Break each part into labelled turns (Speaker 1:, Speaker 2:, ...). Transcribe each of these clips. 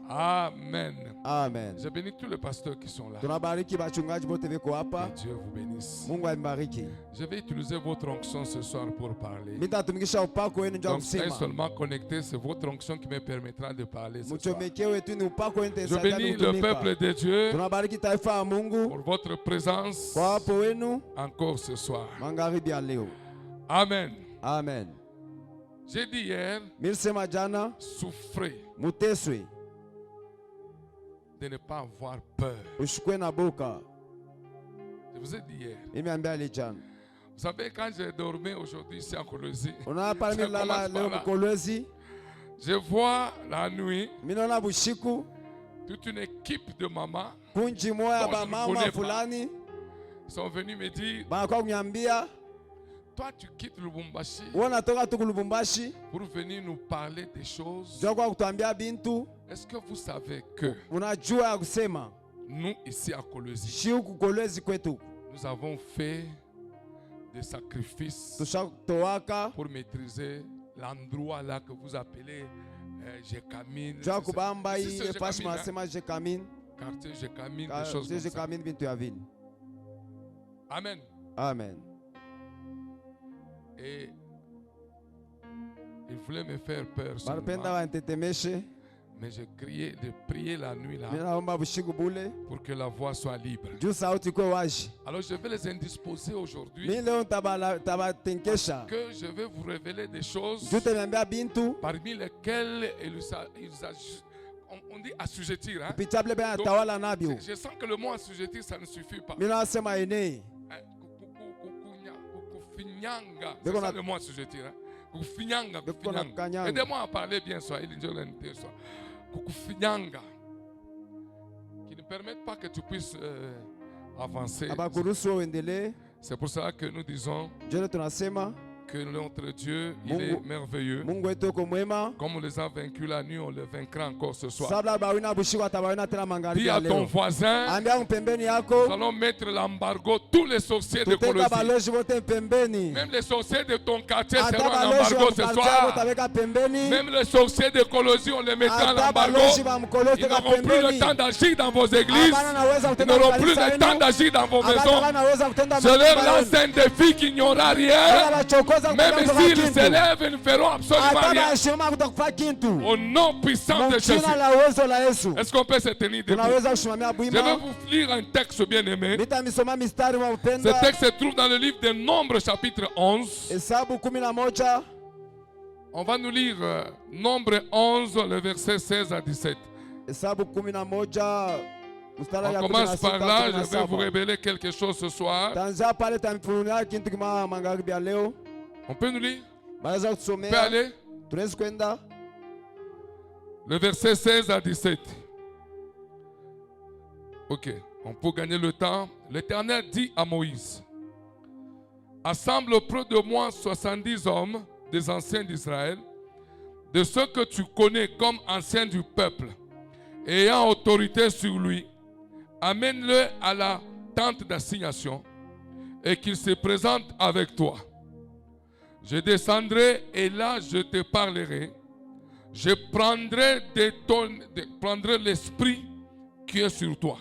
Speaker 1: Amen.
Speaker 2: Amen.
Speaker 1: Je bénis tous les pasteurs qui sont là. Que Dieu vous bénisse. Je vais utiliser votre onction ce soir pour parler. Donc, soyez seulement connectés, c'est votre onction qui me permettra de parler ce soir. Je bénis le peuple de Dieu pour votre présence encore ce soir. Amen.
Speaker 2: Amen.
Speaker 1: J'ai dit hier, souffrez de ne pas avoir peur. Je vous ai dit hier. Vous savez, quand j'ai dormi aujourd'hui ici à Colosie, je vois la nuit toute une équipe de mamans sont venus me dire, toi tu quittes Lubumbashi pour venir nous parler des choses. Est-ce que vous savez que nous ici à Colosie, nous avons fait des sacrifices pour maîtriser l'endroit là que vous appelez Jekamine. Quartier Jekamine, des choses comme ça. Amen.
Speaker 2: Amen.
Speaker 1: Et il voulait me faire peur seulement. Mais j'ai crié de prier la nuit là pour que la voix soit libre. Alors je vais les indisposer aujourd'hui que je vais vous révéler des choses parmi lesquelles on dit assujettir. Hein? Donc, je sens que le mot assujettir ça ne suffit pas. C'est ça le mot assujettir. Hein? Aidez-moi à parler bien soit. Qui ne permettent pas que tu puisses avancer. C'est pour ça que nous disons que notre Dieu, il est merveilleux. Comme on les a vaincus la nuit, on les vaincra encore ce soir. Dis à ton voisin, nous allons mettre l'embargo. Tous les sorciers de Colosie, même les sorciers de ton quartier seront en embargo ce soir. Même les sorciers de Colosie, on les mettra en embargo. Ils n'auront plus le temps d'agir dans vos églises. Ils n'auront plus le temps d'agir dans vos maisons. Je leur lance un défi qu'il n'y aura rien. Même s'ils s'élèvent, ils ne feront absolument rien. Au nom puissant de Jésus. Est-ce qu'on peut se tenir debout? Je vais vous lire un texte bien aimé. Ce texte se trouve dans le livre de Nombres chapitre 11. On va nous lire Nombre 11, le verset 16 à 17. On commence par là, je vais vous révéler quelque chose ce soir. On peut nous lire? On peut aller? Le verset 16 à 17. Ok, on peut gagner le temps. L'Éternel dit à Moïse, assemble auprès de moi 70 hommes des anciens d'Israël, de ceux que tu connais comme anciens du peuple, ayant autorité sur lui. Amène-le à la tente d'assignation et qu'il se présente avec toi. Je descendrai et là je te parlerai. Je prendrai l'esprit qui est sur toi.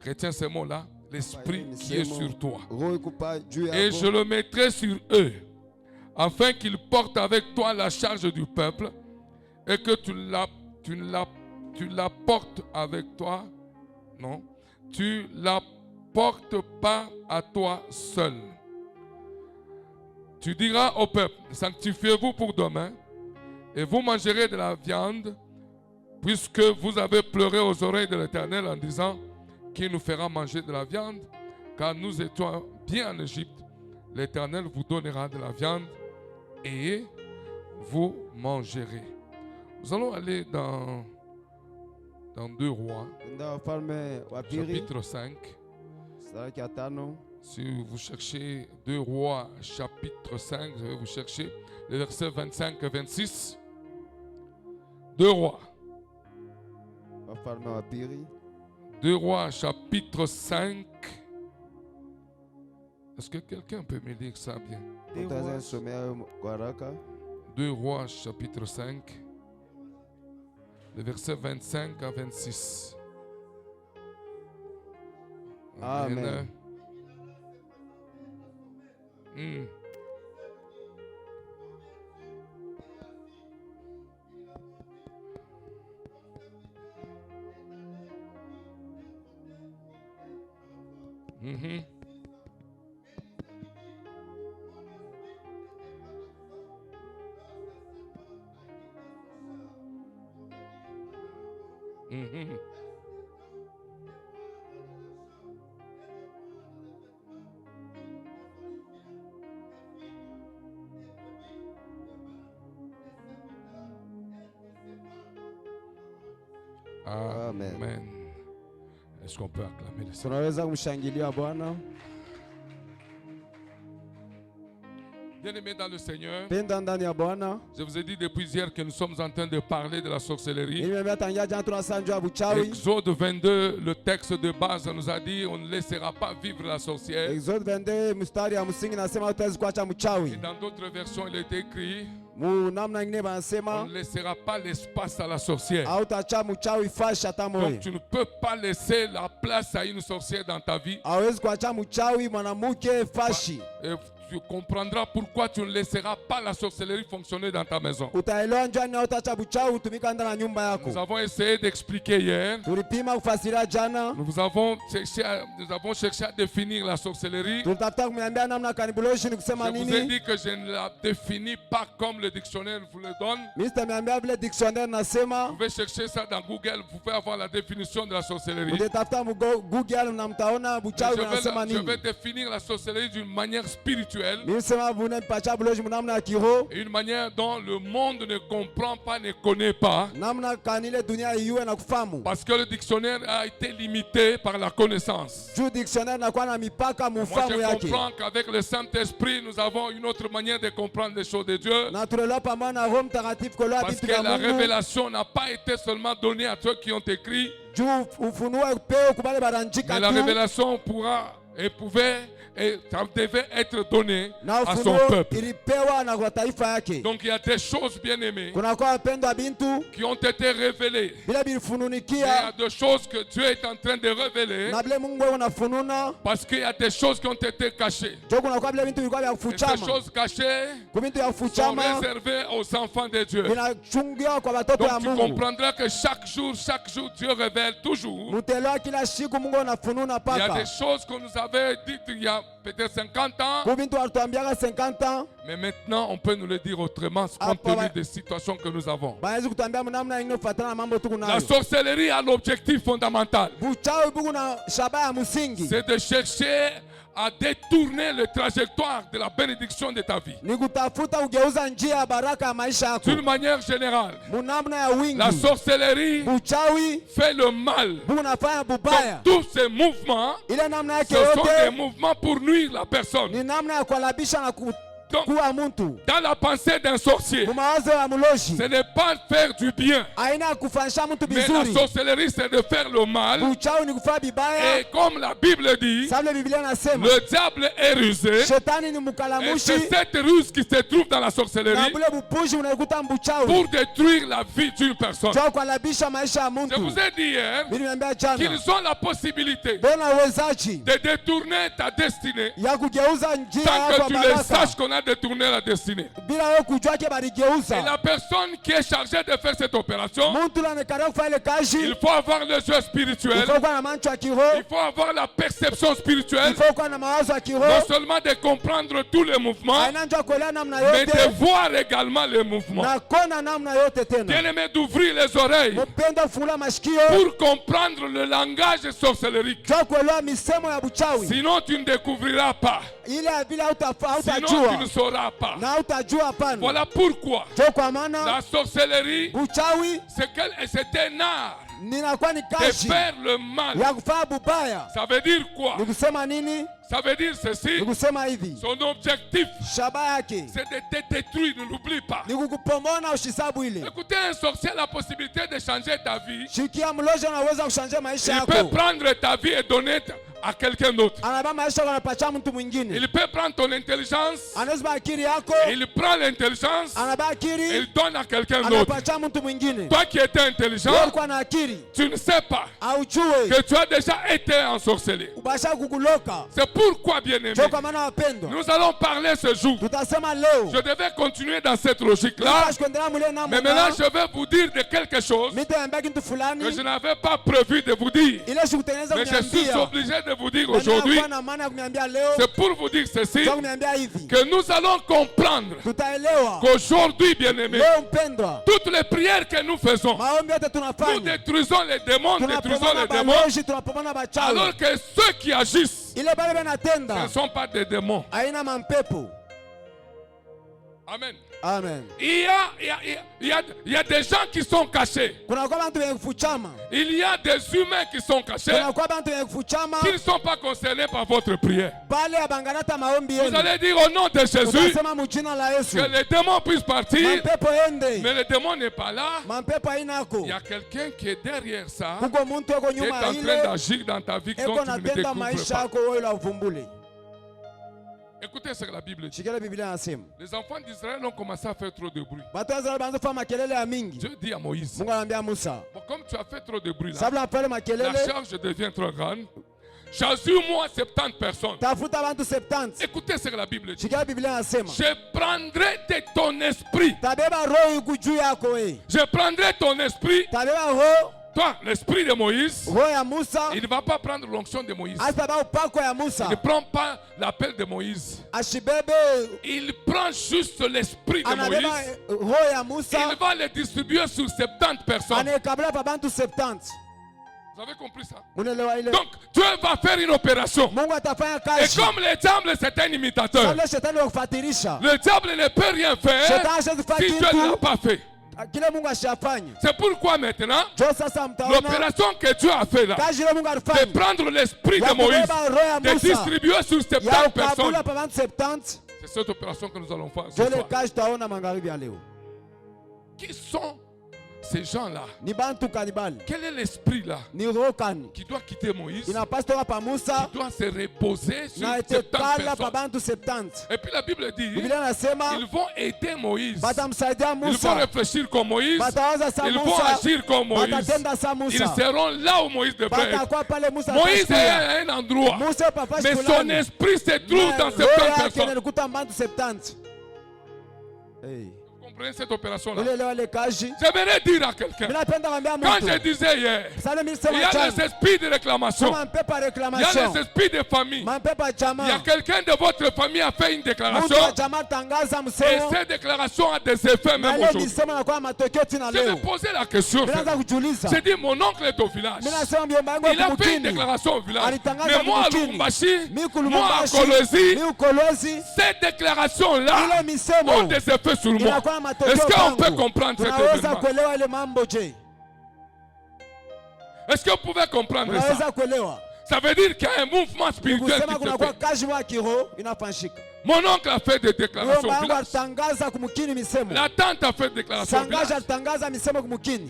Speaker 1: Retiens ces mots-là. L'esprit qui est sur toi. Et je le mettrai sur eux, afin qu'ils portent avec toi la charge du peuple et que tu la portes avec toi. Non, tu la portes pas à toi seul. Tu diras au peuple, sanctifiez-vous pour demain, et vous mangerez de la viande, puisque vous avez pleuré aux oreilles de l'Éternel en disant qu'il nous fera manger de la viande, car nous étions bien en Égypte. L'Éternel vous donnera de la viande et vous mangerez. Nous allons aller dans 2 Rois, chapitre 5. Si vous cherchez 2 Rois, chapitre 5, je vais vous chercher les versets 25 et 26. 2 Rois. 2 Rois, chapitre 5. Est-ce que quelqu'un peut me dire ça bien?
Speaker 2: 2
Speaker 1: 2 Rois, chapitre 5. Le verset 25 à 26.
Speaker 2: Amen.
Speaker 1: Amen. Est-ce qu'on peut acclamer le Seigneur? Bien-aimés dans le Seigneur, je vous ai dit depuis hier que nous sommes en train de parler de la sorcellerie. Exode 22, le texte de base nous a dit on ne laissera pas vivre la sorcière. Et dans d'autres versions, il est écrit on ne laissera pas l'espace à la sorcière. Donc tu ne peux pas laisser la place à une sorcière dans ta vie. Tu comprendras pourquoi tu ne laisseras pas la sorcellerie fonctionner dans ta maison. Nous avons essayé d'expliquer hier. Nous avons cherché à définir la sorcellerie. Je vous ai dit que je ne la définis pas comme le dictionnaire vous le donne. Vous pouvez chercher ça dans Google. Vous pouvez avoir la définition de la sorcellerie. Je vais définir la sorcellerie d'une manière spirituelle. Une manière dont le monde ne comprend pas, ne connaît pas. Parce que le dictionnaire a été limité par la connaissance. Moi je comprends qu'avec le Saint-Esprit nous avons une autre manière de comprendre les choses de Dieu. Parce que la révélation n'a pas été seulement donnée à ceux qui ont écrit. Mais la révélation pourra et pouvait et ça devait être donné à son peuple. Donc il y a des choses bien aimées qui ont été révélées. Il y a des choses que Dieu est en train de révéler parce qu'il y a des choses qui ont été cachées. Et ces choses cachées sont réservées aux enfants de Dieu. Donc tu comprendras que chaque jour, Dieu révèle toujours. Il y a des choses qu'on nous avait dites il y a peut-être 50 ans. Mais maintenant, on peut nous le dire autrement, compte tenu des situations que nous avons. La sorcellerie a l'objectif fondamental. C'est de chercher à détourner la trajectoire de la bénédiction de ta vie. D'une manière générale, la sorcellerie fait le mal. Donc, tous ces mouvements, ce sont des mouvements pour nuire la personne. Donc, dans la pensée d'un sorcier, ce n'est pas faire du bien. Mais la sorcellerie, c'est de faire le mal. Et comme la Bible dit, le diable est rusé. Et c'est cette ruse qui se trouve dans la sorcellerie pour détruire la vie d'une personne. Je vous ai dit hier qu'ils ont la possibilité de détourner ta destinée sans que tu le saches qu'on a détourné la destinée. Et la personne qui est chargée de faire cette opération, il faut avoir le jeu spirituel, il faut avoir la perception spirituelle, non seulement de comprendre tous les mouvements, mais de voir également les mouvements. Bien-aimé, d'ouvrir les oreilles pour comprendre le langage sorcellerique. Sinon tu ne découvriras pas. Sinon tu ne sauras pas. Voilà pourquoi la sorcellerie, c'est un art de faire le mal. Ça veut dire quoi? Ça veut dire ceci. Son objectif, c'est de te détruire, ne l'oublie pas. Écoutez, un sorcier a la possibilité de changer ta vie. Il peut prendre ta vie et donner à quelqu'un d'autre. Il peut prendre ton intelligence. Il prend l'intelligence. Il donne à quelqu'un d'autre. Toi qui étais intelligent, tu ne sais pas que tu as déjà été ensorcelé. C'est pourquoi, bien-aimé, nous allons parler ce jour. Je devais continuer dans cette logique-là, mais maintenant je vais vous dire de quelque chose que je n'avais pas prévu de vous dire. Mais je suis obligé de vous dire aujourd'hui. C'est pour vous dire ceci, que nous allons comprendre qu'aujourd'hui, bien-aimés, toutes les prières que nous faisons, nous détruisons les démons, alors que ceux qui agissent, ce ne sont pas des démons. Amen.
Speaker 2: Amen.
Speaker 1: Il y a des gens qui sont cachés. Il y a des humains qui sont cachés, qui ne sont pas concernés par votre prière. Vous allez dire au nom de Jésus que les démons puissent partir, mais le démon n'est pas là. Il y a quelqu'un qui est derrière ça, qui est en train d'agir dans ta vie dont tu ne découvres pas. Écoutez ce que la Bible dit. Les enfants d'Israël ont commencé à faire trop de bruit. Dieu dit à Moïse, bon, comme tu as fait trop de bruit là, la charge devient trop grande. Choisis-moi 70 personnes. Écoutez ce que la Bible dit. Je prendrai de ton esprit. Je prendrai ton esprit. Toi, l'esprit de Moïse, il ne va pas prendre l'onction de Moïse. Il ne prend pas l'appel de Moïse. Il prend juste l'esprit de Moïse. Il va le distribuer sur 70 personnes. Vous avez compris ça? Donc, Dieu va faire une opération. Et comme le diable c'est un imitateur, le diable ne peut rien faire si Dieu ne l'a pas fait. C'est pourquoi maintenant, l'opération que Dieu a fait là, de prendre l'esprit de Moïse, de distribuer sur 70 personnes, c'est cette opération que nous allons faire ce soir. Qui sont ces gens-là? Quel est l'esprit là qui doit quitter Moïse, qui doit se reposer sur 70 personnes? Et puis la Bible dit, ils vont aider Moïse, ils vont réfléchir comme Moïse, ils vont agir comme Moïse, ils seront là où Moïse devrait être. Moïse est à un endroit, mais son esprit se trouve dans 70 personnes. Comprenez cette opération-là? J'aimerais dire à quelqu'un, quand je disais hier, il y a les esprits de réclamation, il y a les esprits de famille. Il y a quelqu'un de votre famille a fait une déclaration, et cette déclaration a des effets même aujourd'hui. Je me posais la question, j'ai dit mon oncle est au village, il a fait une déclaration au village, mais moi à Lubumbashi, moi à Kolwezi, cette déclaration-là a des effets sur moi. Est-ce qu'on peut comprendre cet événement? Est-ce que vous pouvez comprendre ça? Ça veut dire qu'il y a un mouvement spirituel qui se fait. Mon oncle a fait des déclarations au village. La tante a fait des déclarations au village.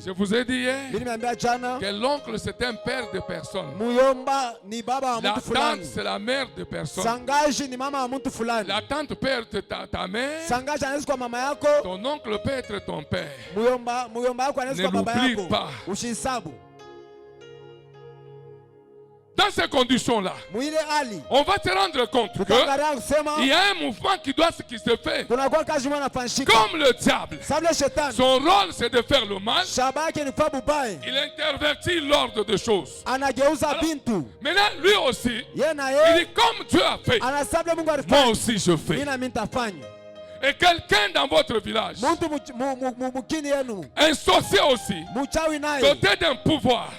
Speaker 1: Je vous ai dit hier que l'oncle c'est un père de personne. La tante c'est la mère de personne. La tante peut être ta mère. Ton oncle peut être ton père. Ne l'oublie pas. Dans ces conditions-là, on va se rendre compte qu'il y a un mouvement qui se fait. Comme le diable, son rôle c'est de faire le mal. Il intervertit l'ordre des choses. Alors, maintenant, lui aussi, il dit comme Dieu a fait, moi aussi je fais. Et quelqu'un dans votre village, un sorcier aussi, doté d'un pouvoir,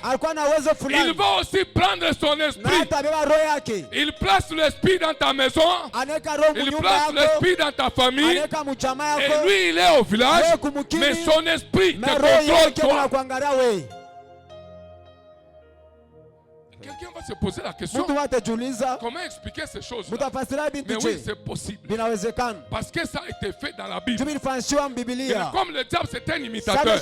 Speaker 1: il va aussi prendre son esprit. Il place l'esprit dans ta maison, il place l'esprit dans ta famille, et lui il est au village, mais son esprit te contrôle toi. Quelqu'un va se poser la question. Comment expliquer ces choses-là? Mais oui, c'est possible. Parce que ça a été fait dans la Bible. Et comme le diable c'est un imitateur,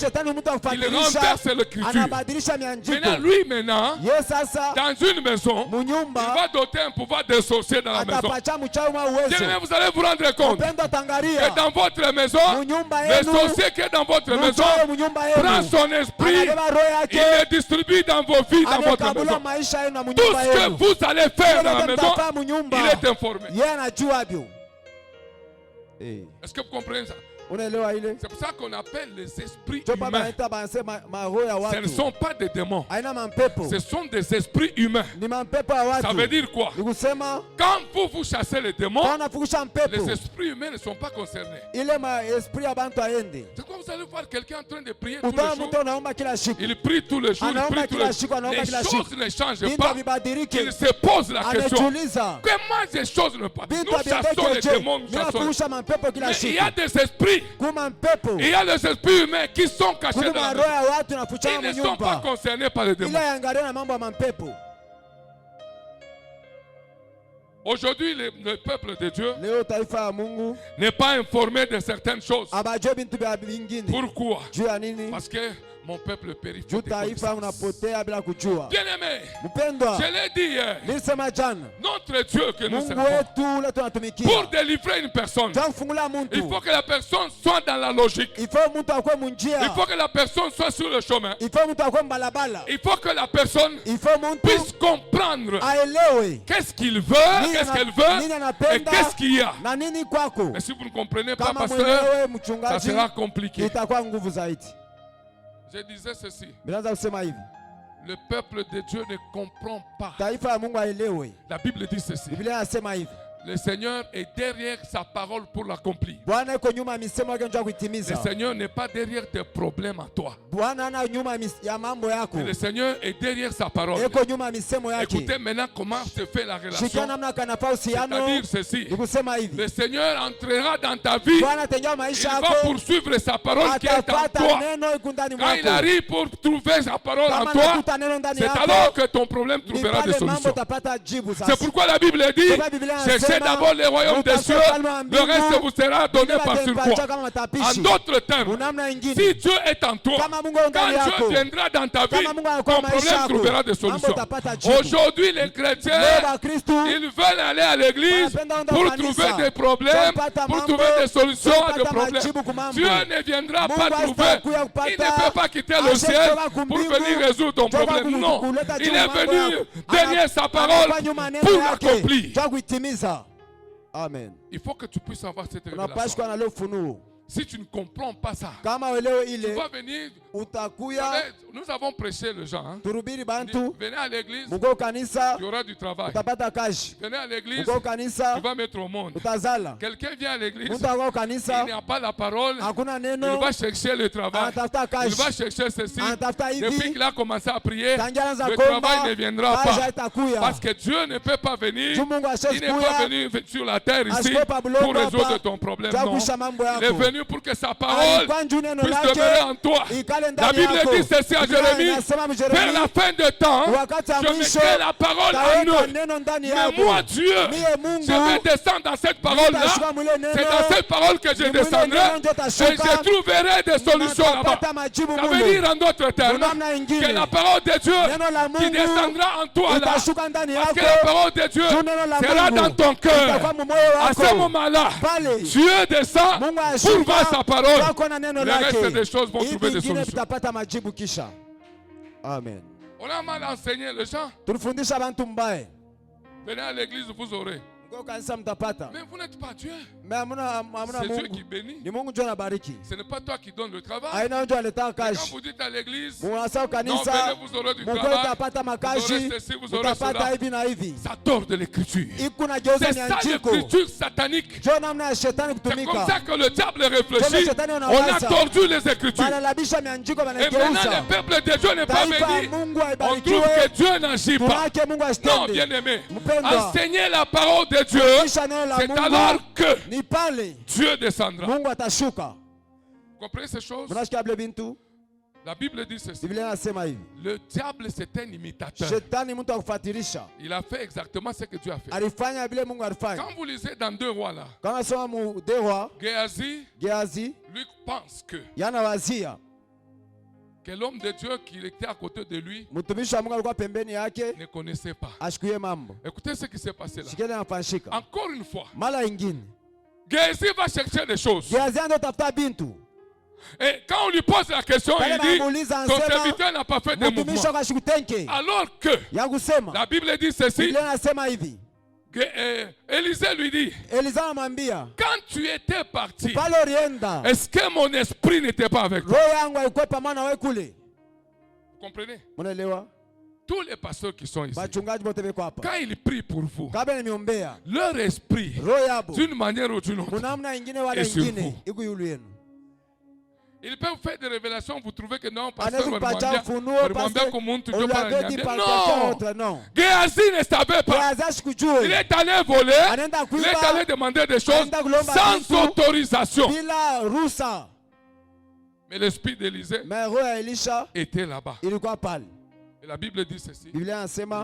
Speaker 1: il renverse l'écriture. Maintenant, lui, dans une maison, il va doter un pouvoir de sorcier dans la maison. Bien-aimés, vous allez vous rendre compte que dans votre maison, le sorcier qui est dans votre maison prend son esprit, il le distribue dans vos vies, dans votre maison. Tout ce que vous allez faire dans la maison, il est informé. Est-ce que vous comprenez ça? C'est pour ça qu'on appelle les esprits humains. Ce ne sont pas des démons. Ce sont des esprits humains. Ça veut dire quoi? Quand vous chassez les démons, les esprits humains ne sont pas concernés. C'est comme vous allez voir quelqu'un en train de prier tous les jours. Il prie tous les jours, les choses ne changent pas. Il se pose la question. Comment ces choses ne passent? Nous chassons les démons, nous chassons. Mais il y a des esprits. Il y a les esprits humains qui sont cachés dans la maison. Ils ne sont pas concernés par les démons. Aujourd'hui, le peuple de Dieu n'est pas informé de certaines choses. Pourquoi? Parce que mon peuple périt. Bien-aimé, je l'ai dit hier, notre Dieu que nous servons, pour délivrer une personne, il faut que la personne soit dans la logique. Il faut que la personne soit sur le chemin. Il faut que la personne puisse comprendre qu'est-ce qu'il veut, qu'est-ce qu'elle veut et qu'est-ce qu'il y a. Et si vous ne comprenez pas, pasteur, ça sera compliqué. Je disais ceci. Le peuple de Dieu ne comprend pas. La Bible dit ceci. Le Seigneur est derrière sa parole pour l'accomplir. Le Seigneur n'est pas derrière tes problèmes à toi. Mais le Seigneur est derrière sa parole. Écoutez maintenant comment se fait la relation. C'est-à-dire ceci. Le Seigneur entrera dans ta vie. Il va poursuivre sa parole qui est en toi. Quand il arrive pour trouver sa parole en toi, c'est alors que ton problème trouvera des solutions. C'est pourquoi la Bible dit, cherchez d'abord le royaume des cieux, le reste vous sera donné par surcroît. En d'autres termes, si Dieu est en toi, quand Dieu viendra dans ta vie, ton problème trouvera des solutions. Aujourd'hui, les chrétiens, ils veulent aller à l'église pour trouver des problèmes, pour trouver des solutions à des problèmes. Dieu ne viendra pas trouver, il ne peut pas quitter le ciel pour venir résoudre ton problème. Non, il est venu derrière sa parole pour l'accomplir. Amen. Il faut que tu puisses avoir cette révélation. Si tu ne comprends pas ça, tu vas venir. Nous avons prêché les gens. Hein? Venez à l'église, il y aura du travail. Venez à l'église, tu vas mettre au monde. Quelqu'un vient à l'église, il n'y a pas la parole, il va chercher le travail, il va chercher ceci. Depuis qu'il a commencé à prier, le travail ne viendra pas. Parce que Dieu ne peut pas venir, il n'est pas venu sur la terre ici pour résoudre ton problème. Non, il est venu pour que sa parole puisse demeurer en toi. La Bible dit ceci à Jérémie, vers la fin de temps, je mettrai la parole en eux. Mais moi, Dieu, je vais descendre dans cette parole-là. C'est dans cette parole que je descendrai et je trouverai des solutions là-bas. Ça veut dire en d'autres termes que la parole de Dieu qui descendra en toi là, parce que la parole de Dieu sera dans ton cœur. À ce moment-là, Dieu descend pour voir sa parole. Le reste des choses vont trouver des solutions. Amen. On a mal enseigné les gens. Venez à l'église, vous aurez. Mais vous n'êtes pas Dieu. C'est Dieu qui bénit. Ce n'est pas toi qui donne le travail. Quand vous dites à l'église, non, venez, vous aurez du travail, vous aurez ceci, vous aurez cela. Ça tord de l'écriture. C'est ça l'écriture satanique. C'est comme ça que le diable réfléchit. On a tordu les écritures. Et maintenant le peuple de Dieu n'est pas béni. On trouve que Dieu n'agit pas. Non, bien aimé, enseignez la parole de Dieu, c'est alors que Dieu descendra. Vous comprenez ces choses? La Bible dit ceci. Le diable, c'est un imitateur. Il a fait exactement ce que Dieu a fait. Quand vous lisez dans 2 rois là, Géasi, lui pense que l'homme de Dieu qui était à côté de lui ne connaissait pas. Écoutez ce qui s'est passé là. Encore une fois, Géasi va chercher des choses. Et quand on lui pose la question, il dit ton serviteur n'a pas fait de mouvement. Alors que la Bible dit ceci. Élisée lui dit, quand tu étais parti, est-ce que mon esprit n'était pas avec toi? Vous comprenez? Tous les pasteurs qui sont ici, quand ils prient pour vous, leur esprit, d'une manière ou d'une autre, est sur vous. Ils peuvent faire des révélations, vous trouvez que non, pasteur, non. Géasi ne savait pas. Il est allé voler, il est allé demander des choses sans autorisation. Mais l'esprit d'Élisée était là-bas. Et la Bible dit ceci.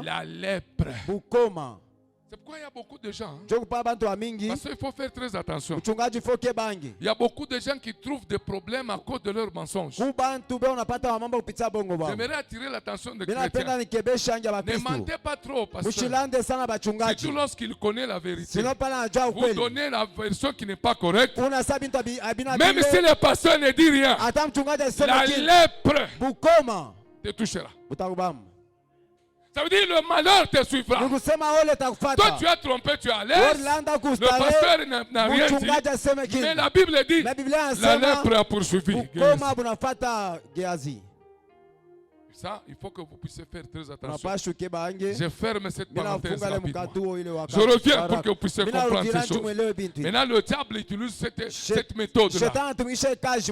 Speaker 1: La lèpre. C'est pourquoi il y a beaucoup de gens. Parce qu'il faut faire très attention. Il y a beaucoup de gens qui trouvent des problèmes à cause de leurs mensonges. J'aimerais attirer l'attention des chrétiens. Ne mentez pas trop, pasteur. Surtout lorsqu'il connaît la vérité. Vous donnez la version qui n'est pas correcte. Même si le pasteur ne dit rien, la lèpre te touchera. Ça veut dire le malheur te suivra. Toi tu as trompé, tu es à l'aise. Le pasteur n'a rien dit. Mais la Bible dit la lèpre a poursuivi Géasi. Ça, il faut que vous puissiez faire très attention. Je ferme cette parenthèse rapidement. Je reviens pour que vous puissiez comprendre ces choses. Maintenant, le diable utilise cette méthode-là.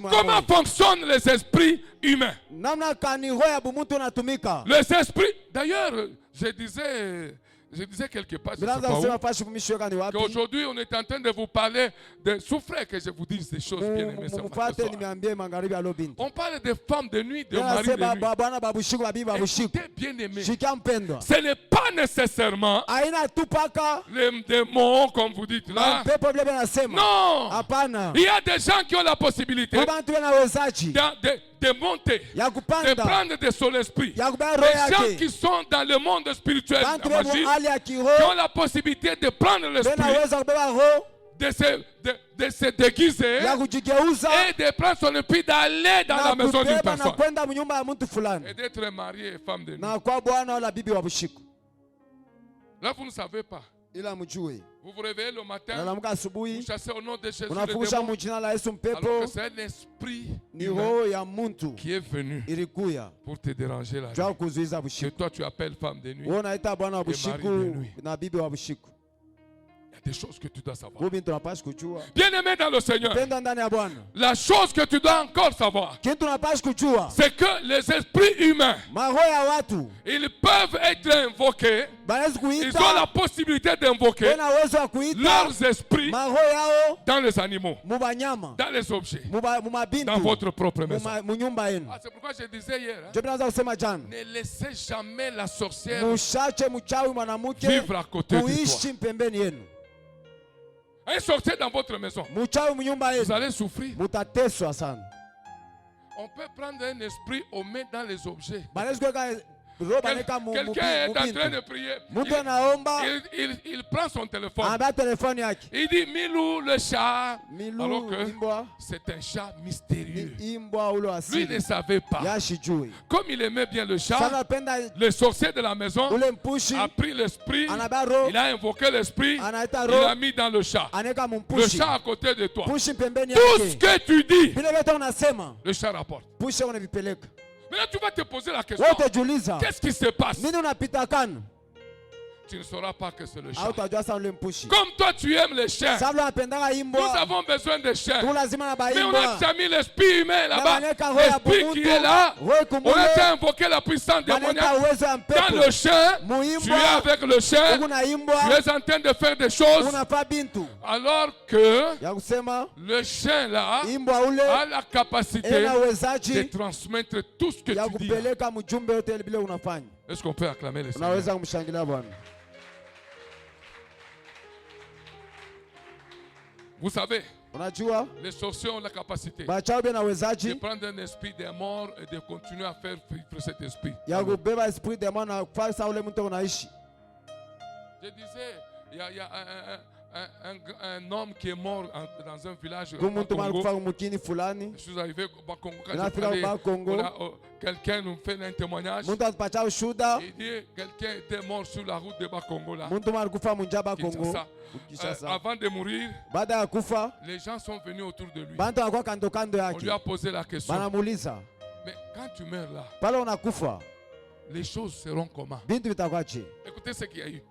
Speaker 1: Comment fonctionnent les esprits humains? Les esprits, d'ailleurs, je disais quelque part, je ne sais pas où, qu'aujourd'hui on est en train de vous parler de souffrir, que je vous dise des choses bien aimées. On parle des femmes de nuit, de maris de nuit. Écoutez, bien aimé, ce n'est pas nécessairement les démons comme vous dites là. Non, il y a des gens qui ont la possibilité de monter, de prendre de son esprit. Les gens qui sont dans le monde spirituel, la magie, qui ont la possibilité de prendre l'esprit, de se déguiser et de prendre son esprit, d'aller dans la maison d'une personne et d'être marié et femme de nuit. Là, vous ne savez pas. Vous vous réveillez le matin, vous chassez au nom de Jésus le démon, alors que c'est un esprit humain qui est venu pour te déranger la nuit. Que toi tu appelles femme de nuit et mari de nuit. Il y a des choses que tu dois savoir. Bien aimé dans le Seigneur, la chose que tu dois encore savoir, c'est que les esprits humains, ils peuvent être invoqués. Ils ont la possibilité d'invoquer leurs esprits dans les animaux, dans les objets, dans votre propre maison. C'est pourquoi je disais hier, ne laissez jamais la sorcière vivre à côté de toi. Un sorcier dans votre maison, vous allez souffrir. On peut prendre un esprit, on met dans les objets. Quelqu'un est en train de prier. Il prend son téléphone. Il dit Milou le chat. Alors que c'est un chat mystérieux. Lui ne savait pas. Comme il aimait bien le chat, le sorcier de la maison a pris l'esprit. Il a invoqué l'esprit. Il l'a mis dans le chat. Le chat à côté de toi. Tout ce que tu dis, le chat rapporte. Maintenant, tu vas te poser la question. Qu'est-ce qui se passe? tu ne sauras pas que c'est le chat. Comme toi tu aimes les chiens, nous avons besoin de chiens. Mais on a déjà mis l'esprit humain là-bas. L'esprit qui est là, on a déjà invoqué la puissance démoniaque. Dans le chien, tu es avec le chien, tu es en train de faire des choses. Alors que le chien là a la capacité de transmettre tout ce que tu dis. Est-ce qu'on peut acclamer le Seigneur? Vous savez, les sorciers ont la capacité de prendre un esprit des morts et de continuer à faire vivre cet esprit. Je disais, il y a un homme qui est mort dans un village au Congo. Je suis arrivé au Congo. Quand quelqu'un nous fait un témoignage. Il dit quelqu'un était mort sur la route de Bakongo là. Avant de mourir, les gens sont venus autour de lui. On lui a posé la question. Mais quand tu meurs là, les choses seront comment? Écoutez ce qu'il y a eu.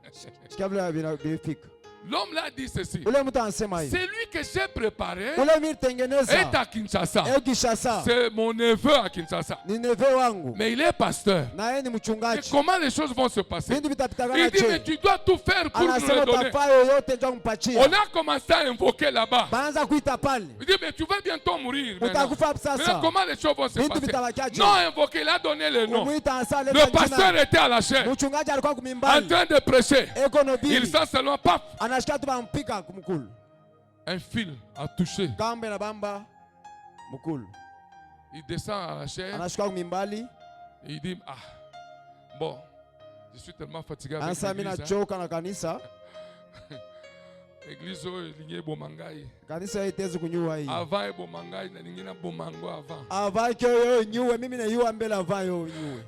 Speaker 1: L'homme là dit ceci. C'est lui que j'ai préparé est à Kinshasa. C'est mon neveu à Kinshasa. Mais il est pasteur. Et comment les choses vont se passer? Il dit mais tu dois tout faire pour nous le donner. On a commencé à invoquer là-bas. Il dit mais tu vas bientôt mourir. Mais comment les choses vont se passer? Non, invoqué, il a donné le nom. Le pasteur était à la chair en train de prêcher. Il sent seulement paf. Un fil a touché. Il descend à la chair. Et il dit, ah, bon, je suis tellement fatigué avec l'église. L'église est bomangai. Avant est bomangai, bomango avant.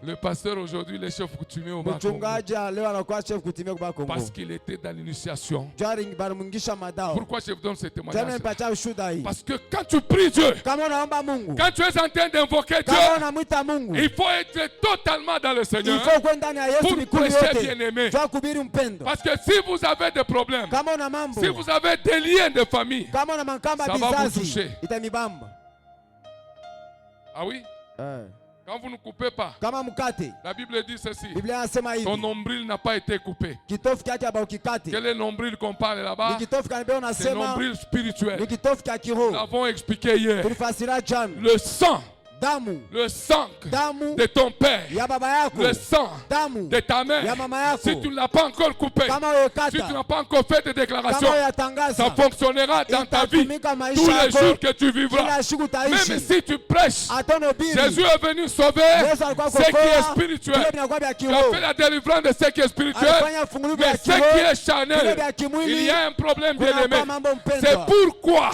Speaker 1: Le pasteur aujourd'hui, le chef coutumier au Bakongo. Parce qu'il était dans l'initiation. Pourquoi je vous donne ce témoignage? Parce que quand tu pries Dieu, quand tu es en train d'invoquer Dieu, il faut être totalement dans le Seigneur pour prêcher bien-aimé. Parce que si vous avez des problèmes, si vous avez des liens de famille, ça va vous toucher. Ah oui? Quand vous ne coupez pas, la Bible dit ceci. Ton nombril n'a pas été coupé. Quel est le nombril qu'on parle là-bas? C'est le nombril spirituel. Nous l'avons expliqué hier. Le sang. Le sang de ton père, le sang de ta mère, si tu ne l'as pas encore coupé, si tu n'as pas encore fait de déclaration, ça fonctionnera dans ta vie tous les jours que tu vivras. Même si tu prêches, Jésus est venu sauver ce qui est spirituel. Tu as fait la délivrance de ce qui est spirituel, mais ce qui est charnel, il y a un problème bien aimé. C'est pourquoi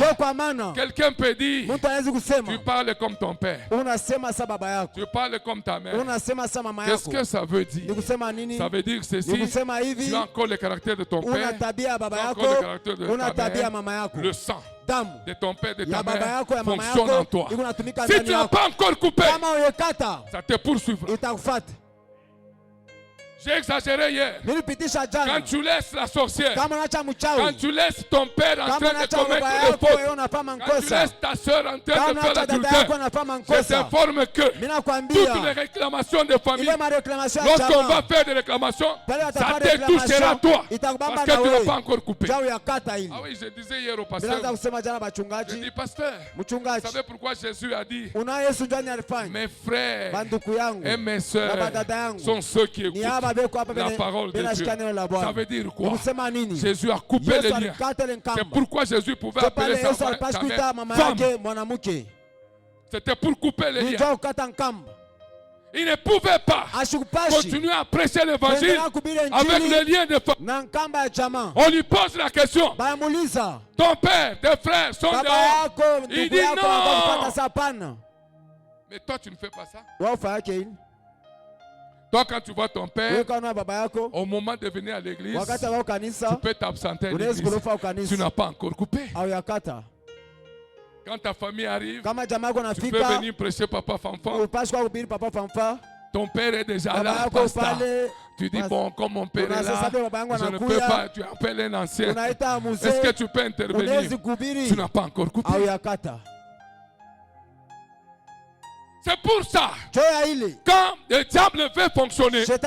Speaker 1: quelqu'un peut dire, tu parles comme ton père. Tu parles comme ta mère. Qu'est-ce que ça veut dire? Ça veut dire ceci. Tu as encore le caractère de ton père. Tu as encore le caractère de ta mère. Le sang de ton père, de ta mère fonctionne en toi. Si tu n'as pas encore coupé, ça te poursuivra. J'ai exagéré hier. Quand tu laisses la sorcière, quand tu laisses ton père en train de commettre des fautes, quand tu laisses ta soeur en train de faire l'adultère, je t'informe que toutes les réclamations de famille, lorsqu'on va faire des réclamations, ça te touchera toi. Parce que tu n'as pas encore coupé. Ah oui, je disais hier au pasteur, je dis pasteur, vous savez pourquoi Jésus a dit, mes frères et mes soeurs sont ceux qui écoutent la parole de Dieu. Ça veut dire quoi? Jésus a coupé les liens. C'est pourquoi Jésus pouvait appeler sa mère femme. C'était pour couper les liens. Il ne pouvait pas continuer à prêcher l'évangile avec les liens de femme. On lui pose la question. Ton père, tes frères sont dehors. Il dit non. Mais toi, tu ne fais pas ça. Toi, quand tu vois ton père, au moment de venir à l'église, tu peux t'absenter à l'église. Tu n'as pas encore coupé. Quand ta famille arrive, tu peux venir prêcher papa fanfan. Ton père est déjà là, Tu dis, bon, comme mon père est là, je ne peux pas, tu appelles un ancien. Est-ce que tu peux intervenir? Tu n'as pas encore coupé. C'est pour ça, quand le diable veut fonctionner, il a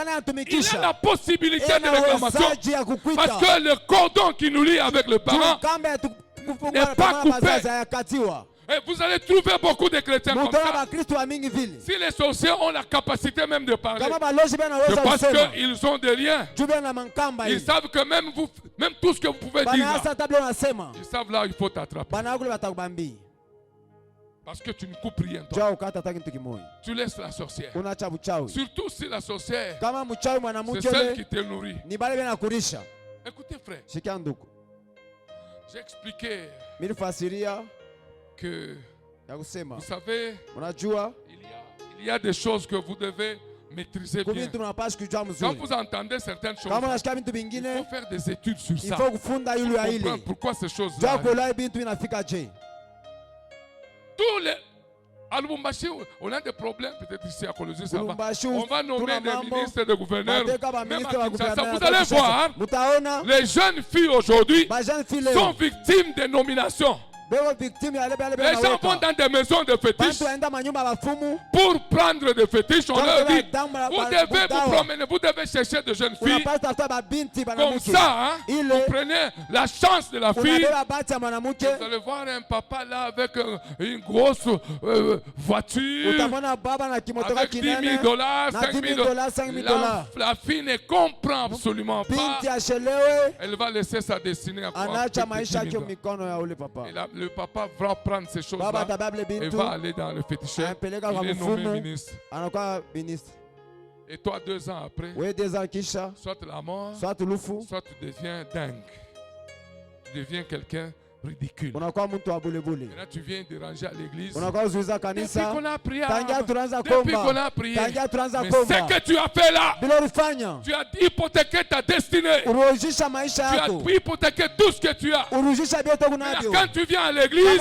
Speaker 1: la possibilité de réclamation. Parce que le cordon qui nous lie avec le parent n'est pas coupé. Et vous allez trouver beaucoup de chrétiens comme ça. Si les sorciers ont la capacité même de parler, c'est parce qu'ils ont des liens. Ils savent que même tout ce que vous pouvez dire, là, ils savent là où il faut t'attraper. Parce que tu ne coupes rien. Tu laisses la sorcière. Surtout si la sorcière, c'est celle qui te nourrit. Écoutez frère, j'ai expliqué que, vous savez, il y a des choses que vous devez maîtriser bien. Quand vous entendez certaines choses, il faut faire des études sur ça. Pour comprendre pourquoi ces choses-là. Tous les... À Lubumbashi, on a des problèmes, peut-être ici à Colosie, ça va. On va nommer des ministres, des gouverneurs. Même à Kinshasa, vous allez voir, les jeunes filles aujourd'hui sont victimes des nominations. Les gens vont dans des maisons de fétiches pour prendre des fétiches. On leur dit, vous devez vous promener, vous devez chercher de jeunes filles. Comme ça, hein, vous prenez la chance de la fille. Vous allez voir un papa là avec une grosse voiture, avec 10 000 $, 5 000 $. La fille ne comprend absolument pas. Elle va laisser sa destinée à quoi? Le papa va prendre ces choses-là et va aller dans le féticheur. Il est nommé ministre. Et toi, 2 ans après, soit la mort, soit tu deviens dingue. Tu deviens quelqu'un ridicule. Et là, tu viens déranger à l'église. Depuis qu'on a prié, mais ce que tu as fait là, tu as hypothéqué ta destinée. Tu as hypothéqué tout ce que tu as. Là, quand tu viens à l'église, tu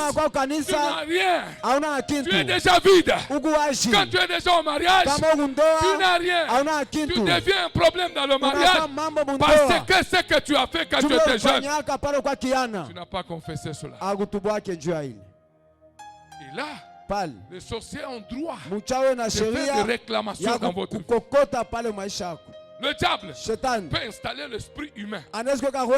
Speaker 1: n'as rien. Tu es déjà vide. Quand tu es déjà au mariage, tu n'as rien. Tu deviens un problème dans le mariage parce que ce que tu as fait quand tu étais jeune, tu n'as pas confessé cela. Et là, les sorciers ont droit de faire des réclamations dans votre vie. Le diable peut installer l'esprit humain. Maintenant,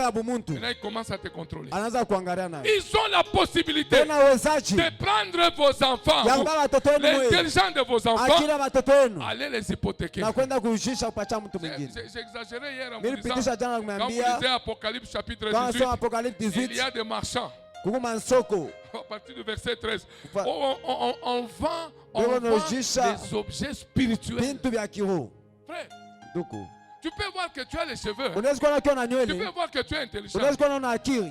Speaker 1: il commence à te contrôler. Ils ont la possibilité de prendre vos enfants, l'intelligence de vos enfants, aller les hypothéquer. J'ai exagéré hier en vous disant, quand vous lisez Apocalypse chapitre 18, il y a des marchands. À partir du verset 13, on vend des objets spirituels. Frère, tu peux voir que tu as les cheveux. Tu peux voir que tu es intelligent.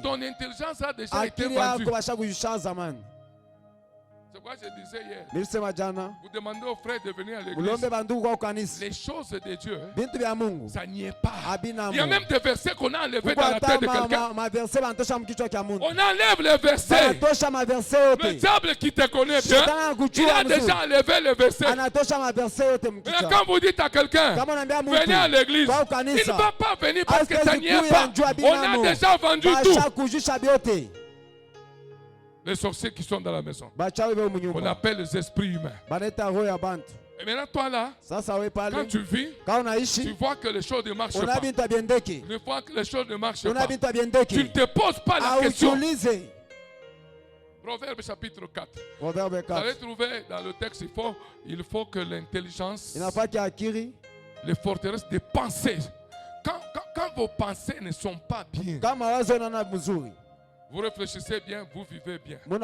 Speaker 1: Ton intelligence a déjà été vendue. C'est quoi je disais hier. Vous demandez aux frères de venir à l'église. Les choses de Dieu, ça n'y est pas. Il y a même des versets qu'on a enlevés dans la tête de quelqu'un. On enlève les versets. Le diable qui te connaît bien, il a déjà enlevé les versets. Mais quand vous dites à quelqu'un, venez à l'église, il ne va pas venir parce que ça n'y est pas. On a déjà vendu tout. Les sorciers qui sont dans la maison, on appelle les esprits humains. Et maintenant toi là, quand tu vis, tu vois que les choses ne marchent pas. Une fois que les choses ne marchent pas, tu ne te poses pas la question. Proverbe chapitre 4. Vous allez trouver dans le texte, il faut que l'intelligence, les forteresses des pensées, quand vos pensées ne sont pas bien, vous réfléchissez bien, vous vivez bien. Vous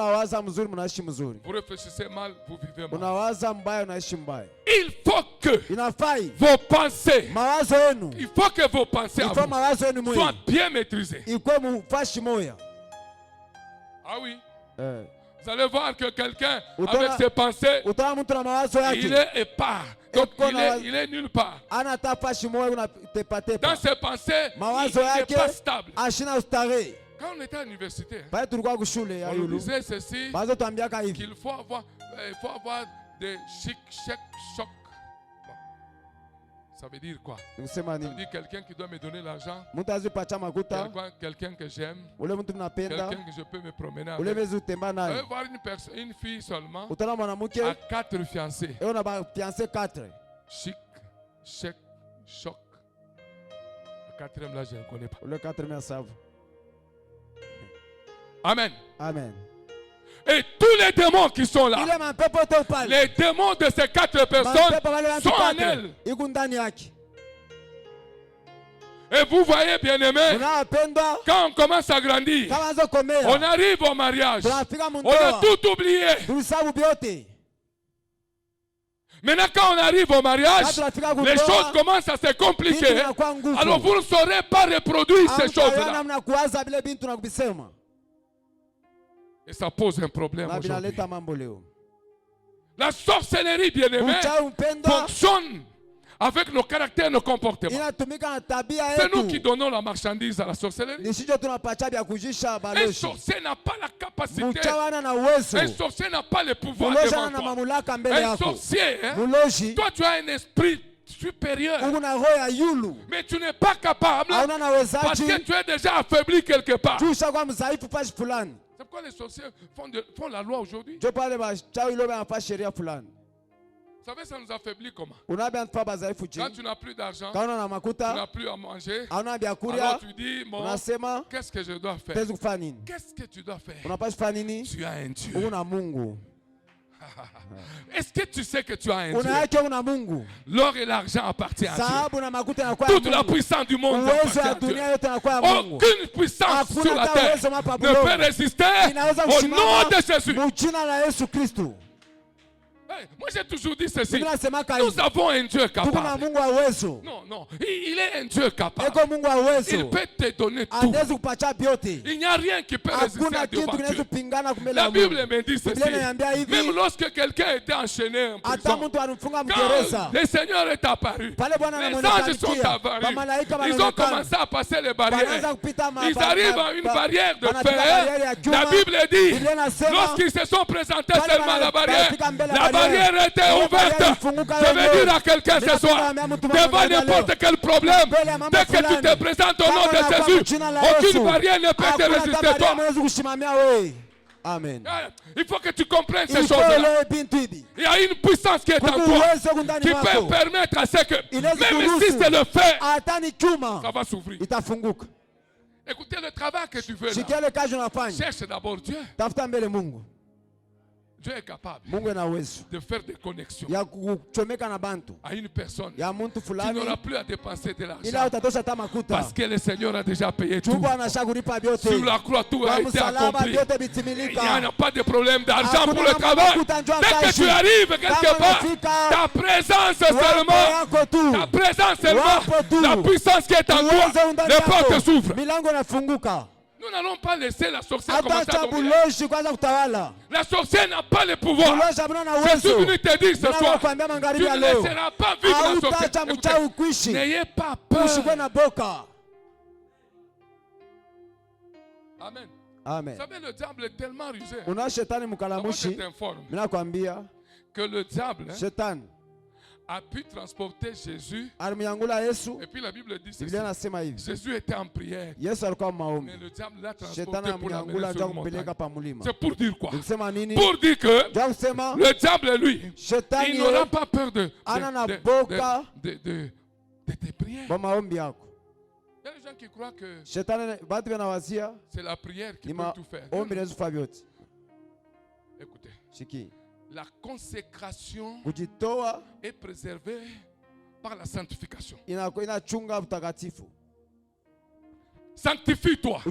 Speaker 1: réfléchissez mal, vous vivez mal. Il faut que vos pensées, soient bien maîtrisées. Ah oui. Vous allez voir que quelqu'un, avec ses pensées, il est épars. Donc il est nulle part. Dans ses pensées, il n'est pas stable. Quand on était à l'université, on nous disait ceci, qu'il faut avoir des chocs. Ça veut dire quoi? Ça veut dire quelqu'un qui doit me donner l'argent, quelqu'un que j'aime, quelqu'un que je peux me promener avec. Voir une fille seulement à 4 fiancés. Chic, chèque, choc. Le 4e là, je ne connais pas.
Speaker 2: Le 4e savent.
Speaker 1: Amen.
Speaker 2: Amen.
Speaker 1: Et tous les démons qui sont là, les démons de ces 4 personnes sont en elle. Et vous voyez, bien-aimés, quand on commence à grandir, on arrive au mariage, on a tout oublié. Maintenant, quand on arrive au mariage, les choses commencent à se compliquer. Alors vous ne saurez pas reproduire ces choses-là. Et ça pose un problème aujourd'hui. La sorcellerie, bien-aimée, fonctionne avec nos caractères, nos comportements. C'est nous qui donnons la marchandise à la sorcellerie. Un sorcier n'a pas la capacité. Un sorcier n'a pas le pouvoir devant toi. Un sorcier, toi tu as un esprit supérieur. Mais tu n'es pas capable parce que tu es déjà affaibli quelque part. C'est pourquoi les sorciers font la loi aujourd'hui. Vous savez, ça nous affaiblit comment? Quand tu n'as plus d'argent, tu n'as plus à manger, alors tu dis, bon, qu'est-ce que je dois faire? Qu'est-ce que tu dois faire? Tu as un Dieu. Est-ce que tu sais que tu as un Dieu? L'or et l'argent appartiennent à Dieu. Toute la puissance du monde appartient à Dieu. Aucune puissance sur la terre ne peut résister au nom de Jésus. Moi j'ai toujours dit ceci. Nous avons un Dieu capable. Non, il est un Dieu capable. Il peut te donner tout. Il n'y a rien qui peut résister à Dieu. La Bible me dit ceci. Même lorsque quelqu'un était enchaîné en prison, quand le Seigneur est apparu, les anges sont apparus. Ils ont commencé à passer les barrières. Ils arrivent à une barrière de fer. La Bible dit, lorsqu'ils se sont présentés seulement à la barrière était ouverte. Je vais dire à quelqu'un ce soir, devant n'importe quel problème, dès que tu te présentes au nom de Jésus, aucune barrière ne peut te résister à toi.
Speaker 2: Amen.
Speaker 1: Il faut que tu comprennes ces choses-là. Il y a une puissance qui est en toi qui peut permettre à ce que, même si c'est le fait, ça va s'ouvrir. Écoutez, le travail que tu veux là, cherche d'abord Dieu. Dieu est capable de faire des connexions à une personne qui n'aura plus à dépenser de l'argent parce que le Seigneur a déjà payé tout. Sur la croix, tout a été accompli. Il n'y en a pas de problème d'argent pour le travail. Dès que tu arrives quelque part, ta présence seulement, la puissance qui est en toi, les portes s'ouvrent. Nous n'allons pas laisser la sorcière commencer à dominer. La sorcière n'a pas le pouvoir. Je suis venu te dire ce soir, tu ne laisseras pas vivre la sorcière. N'ayez pas peur. Amen.
Speaker 2: Amen.
Speaker 1: Vous savez, le diable est tellement rusé.
Speaker 2: Je
Speaker 1: t'informe que le diable a pu transporter Jésus. Et puis la Bible dit ceci. Jésus était en prière. Mais le diable l'a transporté pour l'amener sur le montagne. C'est pour dire quoi? Pour dire que le diable, lui, il n'aura pas peur de tes prières. Il y a des gens qui croient que c'est la prière qui peut tout faire. Écoutez. La consécration est préservée par la sanctification. Sanctifie-toi.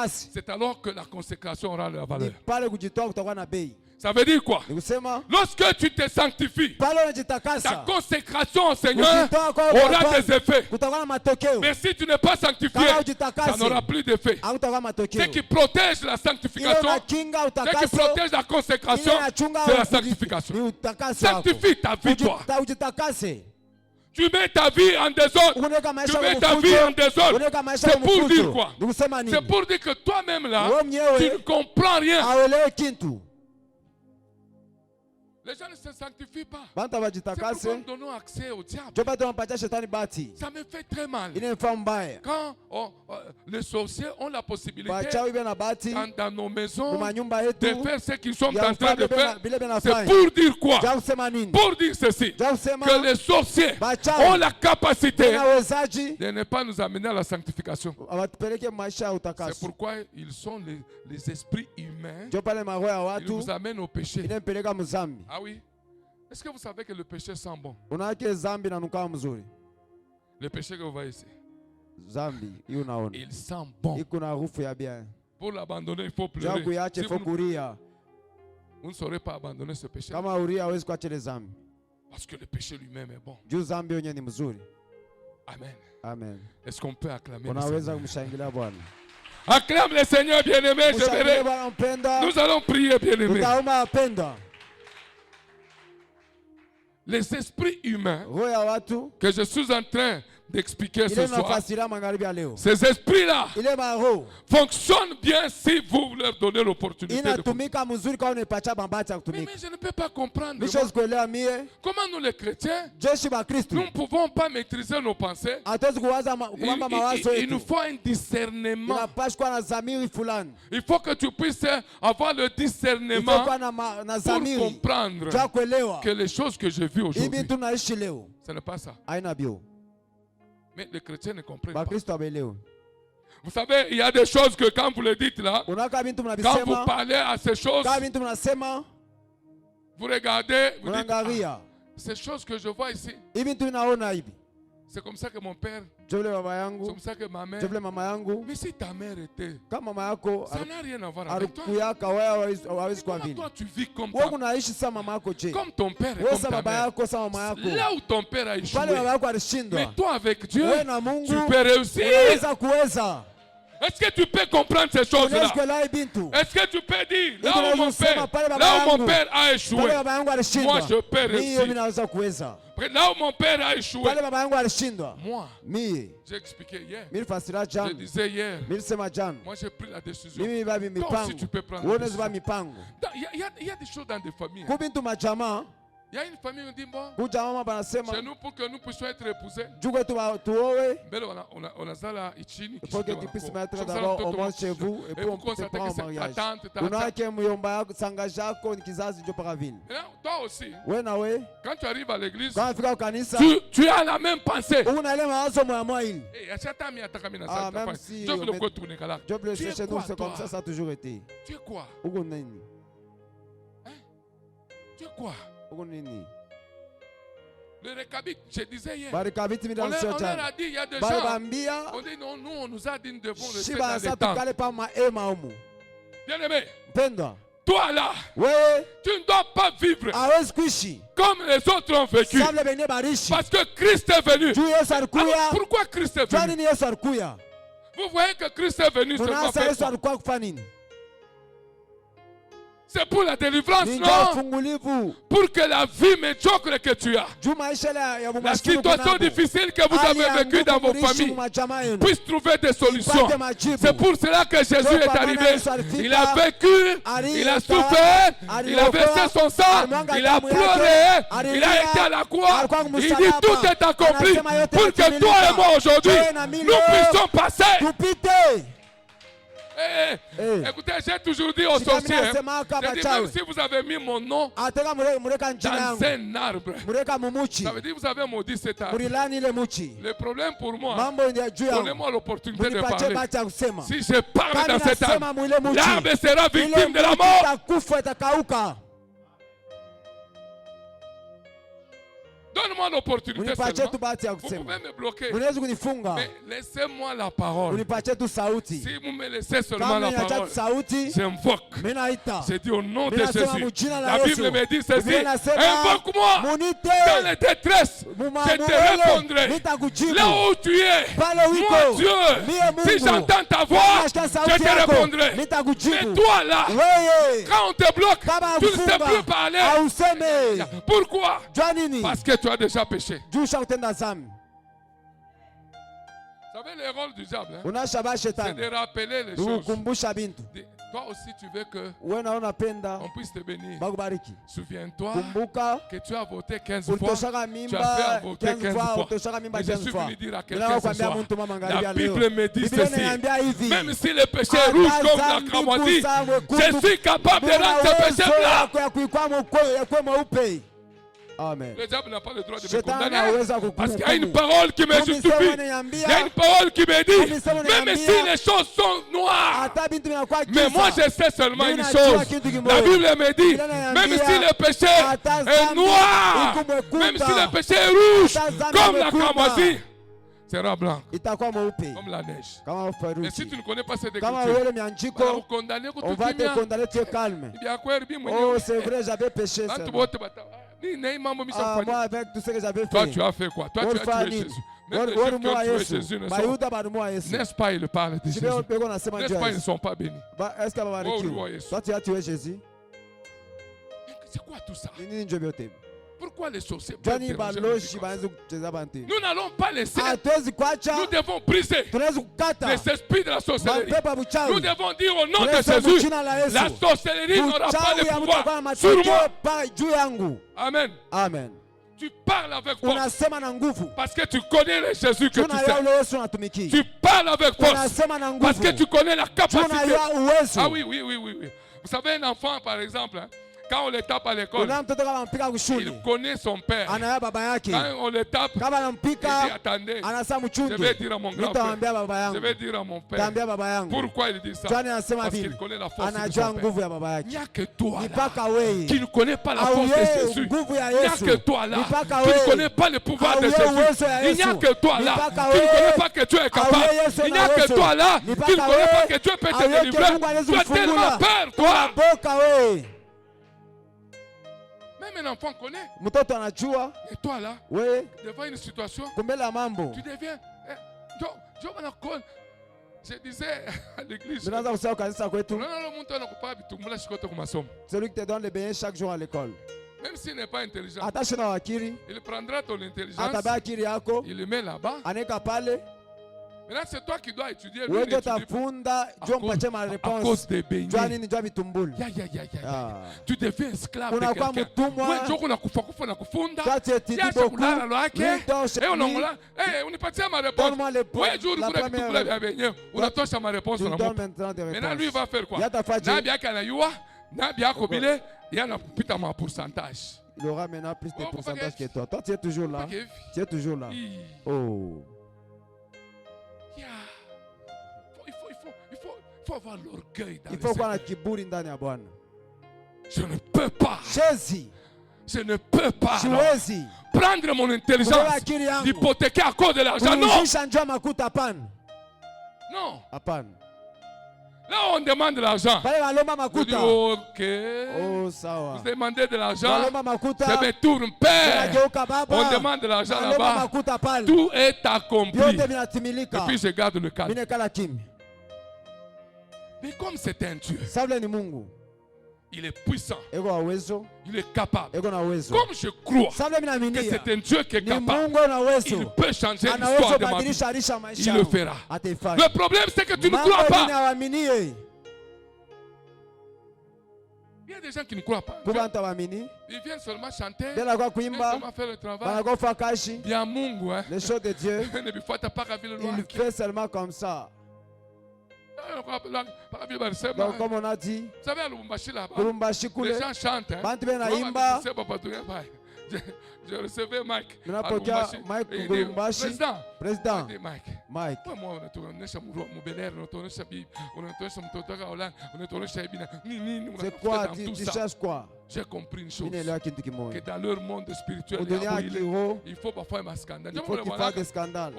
Speaker 1: C'est alors que la consécration aura la valeur. Ça veut dire quoi? Lorsque tu te sanctifies, ta consécration au Seigneur aura des effets. Mais si tu n'es pas sanctifié, ça n'aura plus d'effet. Ce qui protège la sanctification, ce qui protège la consécration, c'est la sanctification. Sanctifie ta vie, toi. Tu mets ta vie en désordre. Tu mets ta vie en désordre. C'est pour dire quoi? C'est pour dire que toi-même là, tu ne comprends rien. Les gens ne se sanctifient pas.
Speaker 2: Bantu abajitakase.
Speaker 1: C'est pourquoi nous donnons accès au diable.
Speaker 2: Ndio bado wanampatia shetani bahati.
Speaker 1: Ça me fait très mal.
Speaker 2: Inanifanya mbaya.
Speaker 1: Quand les sorciers ont la possibilité
Speaker 2: Wachawi bena bahati
Speaker 1: dans nos maisons
Speaker 2: manyumba yetu
Speaker 1: de faire ce qu'ils sont en train de faire, c'est
Speaker 2: c'est
Speaker 1: pour dire quoi?
Speaker 2: Jao kusema nini?
Speaker 1: Pour dire ceci,
Speaker 2: Jao kusema
Speaker 1: que les sorciers
Speaker 2: Wachawi
Speaker 1: ont la capacité
Speaker 2: wanawezaji
Speaker 1: de ne pas nous amener à la sanctification.
Speaker 2: awatupeleke maisha ya
Speaker 1: C'est
Speaker 2: utakaso.
Speaker 1: pourquoi ils sont les esprits humains.
Speaker 2: Ndio pale maroho ya
Speaker 1: Ils
Speaker 2: watu
Speaker 1: nous amènent au péché.
Speaker 2: inampeleka mzambi.
Speaker 1: Ah oui? Est-ce que vous savez que le péché sent bon?
Speaker 2: Unaake zambi na nukaa mzuri.
Speaker 1: Le péché que vous voyez ici,
Speaker 2: Zambi hiyo unaona.
Speaker 1: il sent bon.
Speaker 2: Iko na harufu ya bien.
Speaker 1: Pour l'abandonner, il faut
Speaker 2: Jao
Speaker 1: pleurer.
Speaker 2: kuiache
Speaker 1: Si
Speaker 2: fo kuria.
Speaker 1: vous ne saurez pas abandonner ce péché.
Speaker 2: Kama uria hawezi kuacha ile zambi.
Speaker 1: Parce que le péché lui-même est bon.
Speaker 2: Juu zambi yenyewe ni mzuri.
Speaker 1: Amen.
Speaker 2: Amen.
Speaker 1: Est-ce qu'on peut acclamer le
Speaker 2: Unaweza
Speaker 1: Seigneur?
Speaker 2: kumshangilia Bwana.
Speaker 1: Acclame le Seigneur bien-aimé.
Speaker 2: Mshangilie Bwana mpenda.
Speaker 1: Nous allons prier bien-aimé.
Speaker 2: Tutaomba apenda.
Speaker 1: Les esprits humains
Speaker 2: Roho ya watu
Speaker 1: que je suis en train d'expliquer ce
Speaker 2: ile
Speaker 1: soir,
Speaker 2: nafasiria magharibi ya leo.
Speaker 1: ces esprits-là
Speaker 2: Ile maroho
Speaker 1: fonctionnent bien si vous leur donnez l'opportunité de
Speaker 2: inatumika mzuri kama unapatia bahati ya kutumika.
Speaker 1: mais je ne peux pas comprendre.
Speaker 2: Misho sikuelewa mie.
Speaker 1: Comment nous les chrétiens,
Speaker 2: Jeshi ba Kristo.
Speaker 1: nous ne pouvons pas maîtriser nos pensées.
Speaker 2: Hatuwezi kuwaza kuwamba mawazo
Speaker 1: Il nous
Speaker 2: yetu.
Speaker 1: faut un discernement.
Speaker 2: Inapaswa kuwa na zamiri fulani.
Speaker 1: Il faut que tu puisses avoir le
Speaker 2: Ifo
Speaker 1: discernement
Speaker 2: kuwa na
Speaker 1: pour
Speaker 2: zamiri.
Speaker 1: comprendre
Speaker 2: Jua kuelewa.
Speaker 1: que les choses que j'ai vues
Speaker 2: Hivi
Speaker 1: aujourd'hui,
Speaker 2: tunaishi leo.
Speaker 1: ce n'est pas ça.
Speaker 2: Haina bio.
Speaker 1: Mais les chrétiens ne comprennent
Speaker 2: Ba
Speaker 1: pas.
Speaker 2: Kristo abelewe.
Speaker 1: Vous savez, il y a des choses que quand vous le dites là,
Speaker 2: Unaka bintu
Speaker 1: quand vous
Speaker 2: mnabisema.
Speaker 1: parlez à ces choses,
Speaker 2: Kama bintu mnasema.
Speaker 1: vous regardez, vous dites,
Speaker 2: Unaangalia.
Speaker 1: ces choses que je vois ici,
Speaker 2: Hivi bintu naona hivi.
Speaker 1: c'est comme ça que mon père,
Speaker 2: Jovle baba
Speaker 1: c'est
Speaker 2: yangu.
Speaker 1: comme ça que ma mère.
Speaker 2: Jovle mama yangu.
Speaker 1: Mais si ta mère était,
Speaker 2: Kama mama yako
Speaker 1: ça n'a rien à voir avec toi.
Speaker 2: alikuyaka wewe hawezi kwa
Speaker 1: Comment
Speaker 2: vile.
Speaker 1: toi tu vis comme
Speaker 2: Wewe
Speaker 1: ta,
Speaker 2: unaishi sama mama yako je?
Speaker 1: comme ton père et
Speaker 2: Wewe
Speaker 1: comme
Speaker 2: sama
Speaker 1: ta
Speaker 2: baba
Speaker 1: mère.
Speaker 2: yako sama mama yako.
Speaker 1: Là où ton père a
Speaker 2: Pale
Speaker 1: échoué,
Speaker 2: baba yako
Speaker 1: mais
Speaker 2: alishindwa.
Speaker 1: toi avec Dieu,
Speaker 2: Wewe na Mungu
Speaker 1: tu peux réussir.
Speaker 2: unaweza kuweza.
Speaker 1: Est-ce que tu peux comprendre ces choses-là?
Speaker 2: Unaweza kuelewa bintu.
Speaker 1: Est-ce que tu peux dire,
Speaker 2: Iko
Speaker 1: là où mon
Speaker 2: unasema pale baba
Speaker 1: père
Speaker 2: yangu.
Speaker 1: a échoué,
Speaker 2: Pale baba yangu alishindwa.
Speaker 1: moi je peux
Speaker 2: Mimi
Speaker 1: réussir.
Speaker 2: naweza kuweza.
Speaker 1: Là où mon père a échoué,
Speaker 2: Pale baba yangu alishindwa.
Speaker 1: moi,
Speaker 2: Mimi
Speaker 1: j'ai expliqué hier,
Speaker 2: nilifasira
Speaker 1: je
Speaker 2: jana.
Speaker 1: disais hier,
Speaker 2: Nilisema jana.
Speaker 1: moi j'ai pris la décision.
Speaker 2: Mimi babi
Speaker 1: Toi aussi tu
Speaker 2: mipango.
Speaker 1: peux prendre
Speaker 2: Wewe
Speaker 1: la
Speaker 2: unaweza
Speaker 1: décision.
Speaker 2: mipango.
Speaker 1: Il y a des choses dans des familles.
Speaker 2: Ku bintu majamaa,
Speaker 1: Il y a une famille qui dit, bon,
Speaker 2: kuja mama banasema
Speaker 1: chez nous, pour que nous puissions être épousés,
Speaker 2: juu kwetu tuowe.
Speaker 1: mais on a ça là, ichini,
Speaker 2: Il faut que tu puisses mettre d'abord au moins chez vous et puis on te prend en mariage. Unaake muyomba yako sangaji yako ni kizazi ndio mpaka vile.
Speaker 1: Toi aussi,
Speaker 2: Wewe na wewe
Speaker 1: quand tu arrives à l'église,
Speaker 2: kama fika kwa kanisa
Speaker 1: tu as la même pensée.
Speaker 2: una ile mawazo moya hili.
Speaker 1: Ah,
Speaker 2: même si
Speaker 1: Dieu veut le retourner là.
Speaker 2: Dieu blesse
Speaker 1: Tu es
Speaker 2: chez nous,
Speaker 1: quoi,
Speaker 2: c'est comme
Speaker 1: toi?
Speaker 2: ça a toujours été.
Speaker 1: Tu es quoi?
Speaker 2: Uko nini?
Speaker 1: Hein? Tu es quoi?
Speaker 2: Uko nini?
Speaker 1: Le récabit, je disais hier.
Speaker 2: Barikabiti
Speaker 1: On
Speaker 2: midal
Speaker 1: leur
Speaker 2: sojana.
Speaker 1: a dit, il y a des
Speaker 2: Bali
Speaker 1: gens.
Speaker 2: bambia
Speaker 1: On dit non, nous on nous a dit nous devons rester
Speaker 2: shiba
Speaker 1: dans les
Speaker 2: sa
Speaker 1: temps.
Speaker 2: tukale pa maema humu.
Speaker 1: Bien aimé,
Speaker 2: Mpendwa,
Speaker 1: toi là,
Speaker 2: wewe
Speaker 1: tu ne dois pas vivre
Speaker 2: hawezi kuishi
Speaker 1: comme les autres ont vécu.
Speaker 2: kabla benye barishi.
Speaker 1: Parce que Christ est venu.
Speaker 2: Juu Yesu
Speaker 1: Alors,
Speaker 2: alikuya.
Speaker 1: pourquoi Christ est
Speaker 2: Jua
Speaker 1: venu?
Speaker 2: nini Yesu alikuya?
Speaker 1: Vous voyez que Christ est venu seulement
Speaker 2: Munasa
Speaker 1: faire
Speaker 2: Yesu
Speaker 1: quoi?
Speaker 2: alikuwa kufanya nini?
Speaker 1: C'est pour la délivrance,
Speaker 2: Ninja
Speaker 1: non?
Speaker 2: ufungulivu.
Speaker 1: Pour que la vie médiocre que tu as,
Speaker 2: Juu maisha ya
Speaker 1: la
Speaker 2: bumaskini
Speaker 1: situation
Speaker 2: kunako.
Speaker 1: difficile que vous
Speaker 2: Hali
Speaker 1: avez
Speaker 2: ya
Speaker 1: vécue dans
Speaker 2: nguvu
Speaker 1: vos
Speaker 2: murishi
Speaker 1: familles
Speaker 2: mumajamaa yenu.
Speaker 1: puisse trouver des solutions.
Speaker 2: Ipate majibu.
Speaker 1: C'est pour cela que Jésus
Speaker 2: Ndio
Speaker 1: est
Speaker 2: kwa maana
Speaker 1: arrivé.
Speaker 2: Yesu alifika,
Speaker 1: Il a vécu, il a souffert, il a versé son sang, il a pleuré, il a été à la croix. Il dit tout est accompli pour que toi et moi aujourd'hui, nous puissions passer.
Speaker 2: Tupite.
Speaker 1: Écoutez, j'ai toujours dit aux sorciers, j'ai dit
Speaker 2: Machawi.
Speaker 1: même si vous avez mis mon nom
Speaker 2: Ateka mureka njina
Speaker 1: dans
Speaker 2: yangu.
Speaker 1: un arbre,
Speaker 2: Mureka mumuchi.
Speaker 1: ça veut dire que vous avez maudit cet arbre.
Speaker 2: Murilani ile muchi.
Speaker 1: Le problème pour moi,
Speaker 2: Mambo ya juu yangu.
Speaker 1: donnez-moi l'opportunité de
Speaker 2: Munipatie
Speaker 1: parler.
Speaker 2: bahati ya kusema.
Speaker 1: Si je parle
Speaker 2: Kama
Speaker 1: dans cet
Speaker 2: nasema
Speaker 1: arbre,
Speaker 2: mwile muchi.
Speaker 1: l'arbre sera
Speaker 2: Ile
Speaker 1: victime de la
Speaker 2: muchi
Speaker 1: mort.
Speaker 2: itakufa itakauka.
Speaker 1: Donne-moi l'opportunité
Speaker 2: Unipatie tu
Speaker 1: seulement.
Speaker 2: bahati ya
Speaker 1: Vous
Speaker 2: kusema.
Speaker 1: pouvez me bloquer.
Speaker 2: Unaweza kunifunga.
Speaker 1: Mais laissez-moi la parole.
Speaker 2: Unipatie tu sauti.
Speaker 1: Si vous me laissez seulement
Speaker 2: Kama
Speaker 1: la
Speaker 2: niacha
Speaker 1: parole,
Speaker 2: tu sauti.
Speaker 1: j'invoque.
Speaker 2: Mimi naita.
Speaker 1: C'est dit au nom de
Speaker 2: Mimi nasema
Speaker 1: Jésus.
Speaker 2: mjina la
Speaker 1: La
Speaker 2: Yesu.
Speaker 1: Bible me dit ceci.
Speaker 2: Biblia inasema,
Speaker 1: Invoque-moi
Speaker 2: munite.
Speaker 1: dans les détresses. Je te répondrai.
Speaker 2: Nitakujibu.
Speaker 1: Là où tu es,
Speaker 2: Pale wiko.
Speaker 1: moi Dieu,
Speaker 2: Mie Mungu.
Speaker 1: si j'entends ta voix,
Speaker 2: Nasikia
Speaker 1: je
Speaker 2: sauti
Speaker 1: te
Speaker 2: yako.
Speaker 1: répondrai.
Speaker 2: Nitakujibu.
Speaker 1: Mais toi là,
Speaker 2: Wewe.
Speaker 1: quand on te bloque,
Speaker 2: Kama
Speaker 1: tu ne sais
Speaker 2: kufunga.
Speaker 1: plus parler.
Speaker 2: Auseme.
Speaker 1: Pourquoi?
Speaker 2: Jua nini?
Speaker 1: Parce que tu as déjà péché.
Speaker 2: Juu kutenda dhambi.
Speaker 1: Vous savez le rôle du diable, hein?
Speaker 2: Unashaba
Speaker 1: C'est
Speaker 2: shetani.
Speaker 1: de rappeler les choses.
Speaker 2: Ukumbusha bintu.
Speaker 1: Toi Toi aussi, tu veux que on puisse te bénir. Souviens-toi que tu as voté 15 fois. Tu as fait avorter 15 fois. Et je suis venu dire à quelqu'un ce soir, la Bible me dit ceci. Même si le péché est rouge comme la cramoisie, je suis capable de rendre ce péché blanc.
Speaker 2: Amen.
Speaker 1: Le diable n'a pas le droit de me condamner parce qu'il y a une parole qui me justifie. Il y a une parole qui me dit, même si les choses sont noires, mais moi je sais seulement une chose. La Bible me dit, même si le péché est noir, même si le péché est rouge, comme la cramoisie, sera blanc, comme la neige. Mais si tu ne connais pas cette écriture,
Speaker 2: on va te condamner, tu es calme. Oh, c'est vrai, j'avais péché. Moi, avec tout ce que j'avais fait.
Speaker 1: Toi, tu as fait quoi? Toi, tu as tué Jésus. Même les gens qui ont tué Jésus n'est-ce pas, ils parlent de Jésus. N'est-ce pas, ils ne sont pas bénis.
Speaker 2: Toi, tu as tué Jésus.
Speaker 1: C'est quoi tout ça? Pourquoi les sorciers? Nous n'allons pas laisser. Nous devons briser les esprits de la sorcellerie. Nous devons dire au nom de Jésus, la sorcellerie n'aura pas de pouvoir sur moi. Amen.
Speaker 2: Amen.
Speaker 1: Tu parles avec force parce que tu connais le Jésus que tu sais. Tu parles avec force parce que tu connais la capacité. Ah oui. Vous savez, un enfant, par exemple, quand on le tape à l'école, il connaît son père. Quand on le tape, il dit attendez, je vais dire à mon grand-père, je vais dire à mon père. Pourquoi il dit ça? Parce qu'il connaît la force de son père. Il n'y a que toi là qui ne connais pas la force de Jésus. Il n'y a que toi là qui ne connais pas le pouvoir de Jésus. Il n'y a que toi là qui ne connais pas que tu es capable. Il n'y a que toi là qui ne connais pas que Dieu peut te délivrer. Tu as tellement peur, toi. Même un enfant connaît. Et toi là, devant une situation, tu deviens. Je disais à l'église.
Speaker 2: Celui qui te donne les beignets chaque jour à l'école.
Speaker 1: Même s'il n'est pas intelligent, il prendra ton intelligence, il le met là-bas. Maintenant, c'est toi qui dois étudier. Lui, à cause des beignets. Tu deviens esclave de quelqu'un. Maintenant, lui va faire quoi?
Speaker 2: Il aura maintenant plus de pourcentage que toi. Toi, tu es toujours là. Tu es toujours là. Oh.
Speaker 1: Il faut avoir l'orgueil dans
Speaker 2: il faut avoir la kiburi ndani ya Bwana.
Speaker 1: Je ne peux pas. Je ne peux pas prendre mon intelligence, l'hypothéquer à cause de l'argent. Non. Là, on demande de l'argent. Vous dites, ok. Vous demandez de l'argent. Je me tourne, Père. On demande de l'argent là-bas. Tout est accompli. Et puis je garde le calme. Mais comme c'est un Dieu, il est puissant, il est capable. Comme je crois que c'est un Dieu qui est capable, il peut changer l'histoire de ma vie. Il le fera. Le problème, c'est que tu ne crois pas. Il y a des gens qui ne croient pas. Ils viennent seulement chanter, seulement faire le travail. Bien Mungu,
Speaker 2: les choses de Dieu, il fait seulement comme ça. Donc, comme on a dit,
Speaker 1: vous savez, à Lubumbashi là-bas, les gens chantent. Je recevais Mike.
Speaker 2: Président. Mike. C'est quoi? Tu cherches quoi?
Speaker 1: J'ai compris une chose. Que dans leur monde spirituel, il faut parfois un scandale.
Speaker 2: Il faut qu'il fasse des scandales.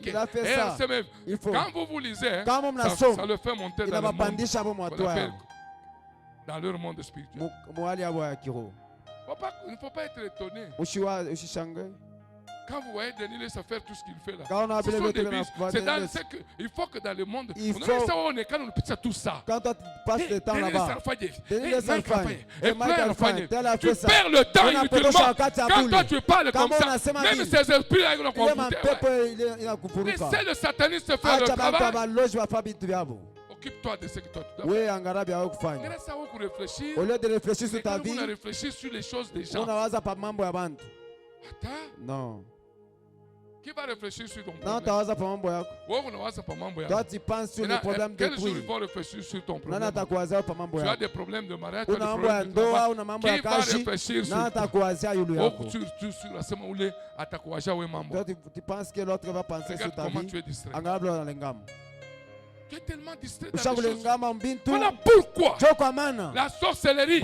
Speaker 1: Il a fait ça. Quand vous lisez, ça le fait monter dans le monde. Dans leur monde spirituel. Il ne faut pas être étonné. Quand vous voyez Denis se faire tout ce qu'il fait là, c'est dans ce que il faut que dans le monde, tout ça.
Speaker 2: Quand tu passes le temps là-bas,
Speaker 1: tu perds le temps inutilement. Quand toi tu parles comme ça, même ces esprits-là, ils ont compris. Laissez le sataniste faire le travail. Ok? Occupe-toi de ce que toi tu dois
Speaker 2: faire. Au lieu de réfléchir sur ta vie,
Speaker 1: réfléchir sur les choses des gens.
Speaker 2: Non.
Speaker 1: Qui va réfléchir sur ton
Speaker 2: problème? Toi, tu penses sur les problèmes de
Speaker 1: quel jour ils vont réfléchir sur ton problème? Tu
Speaker 2: as
Speaker 1: des problèmes de mariage, tu as des problèmes de travail. Qui va réfléchir sur
Speaker 2: toi? Tu penses que l'autre va penser sur ta vie?
Speaker 1: Tu es distrait. Tu es tellement distrait dans les choses. Voilà pourquoi la sorcellerie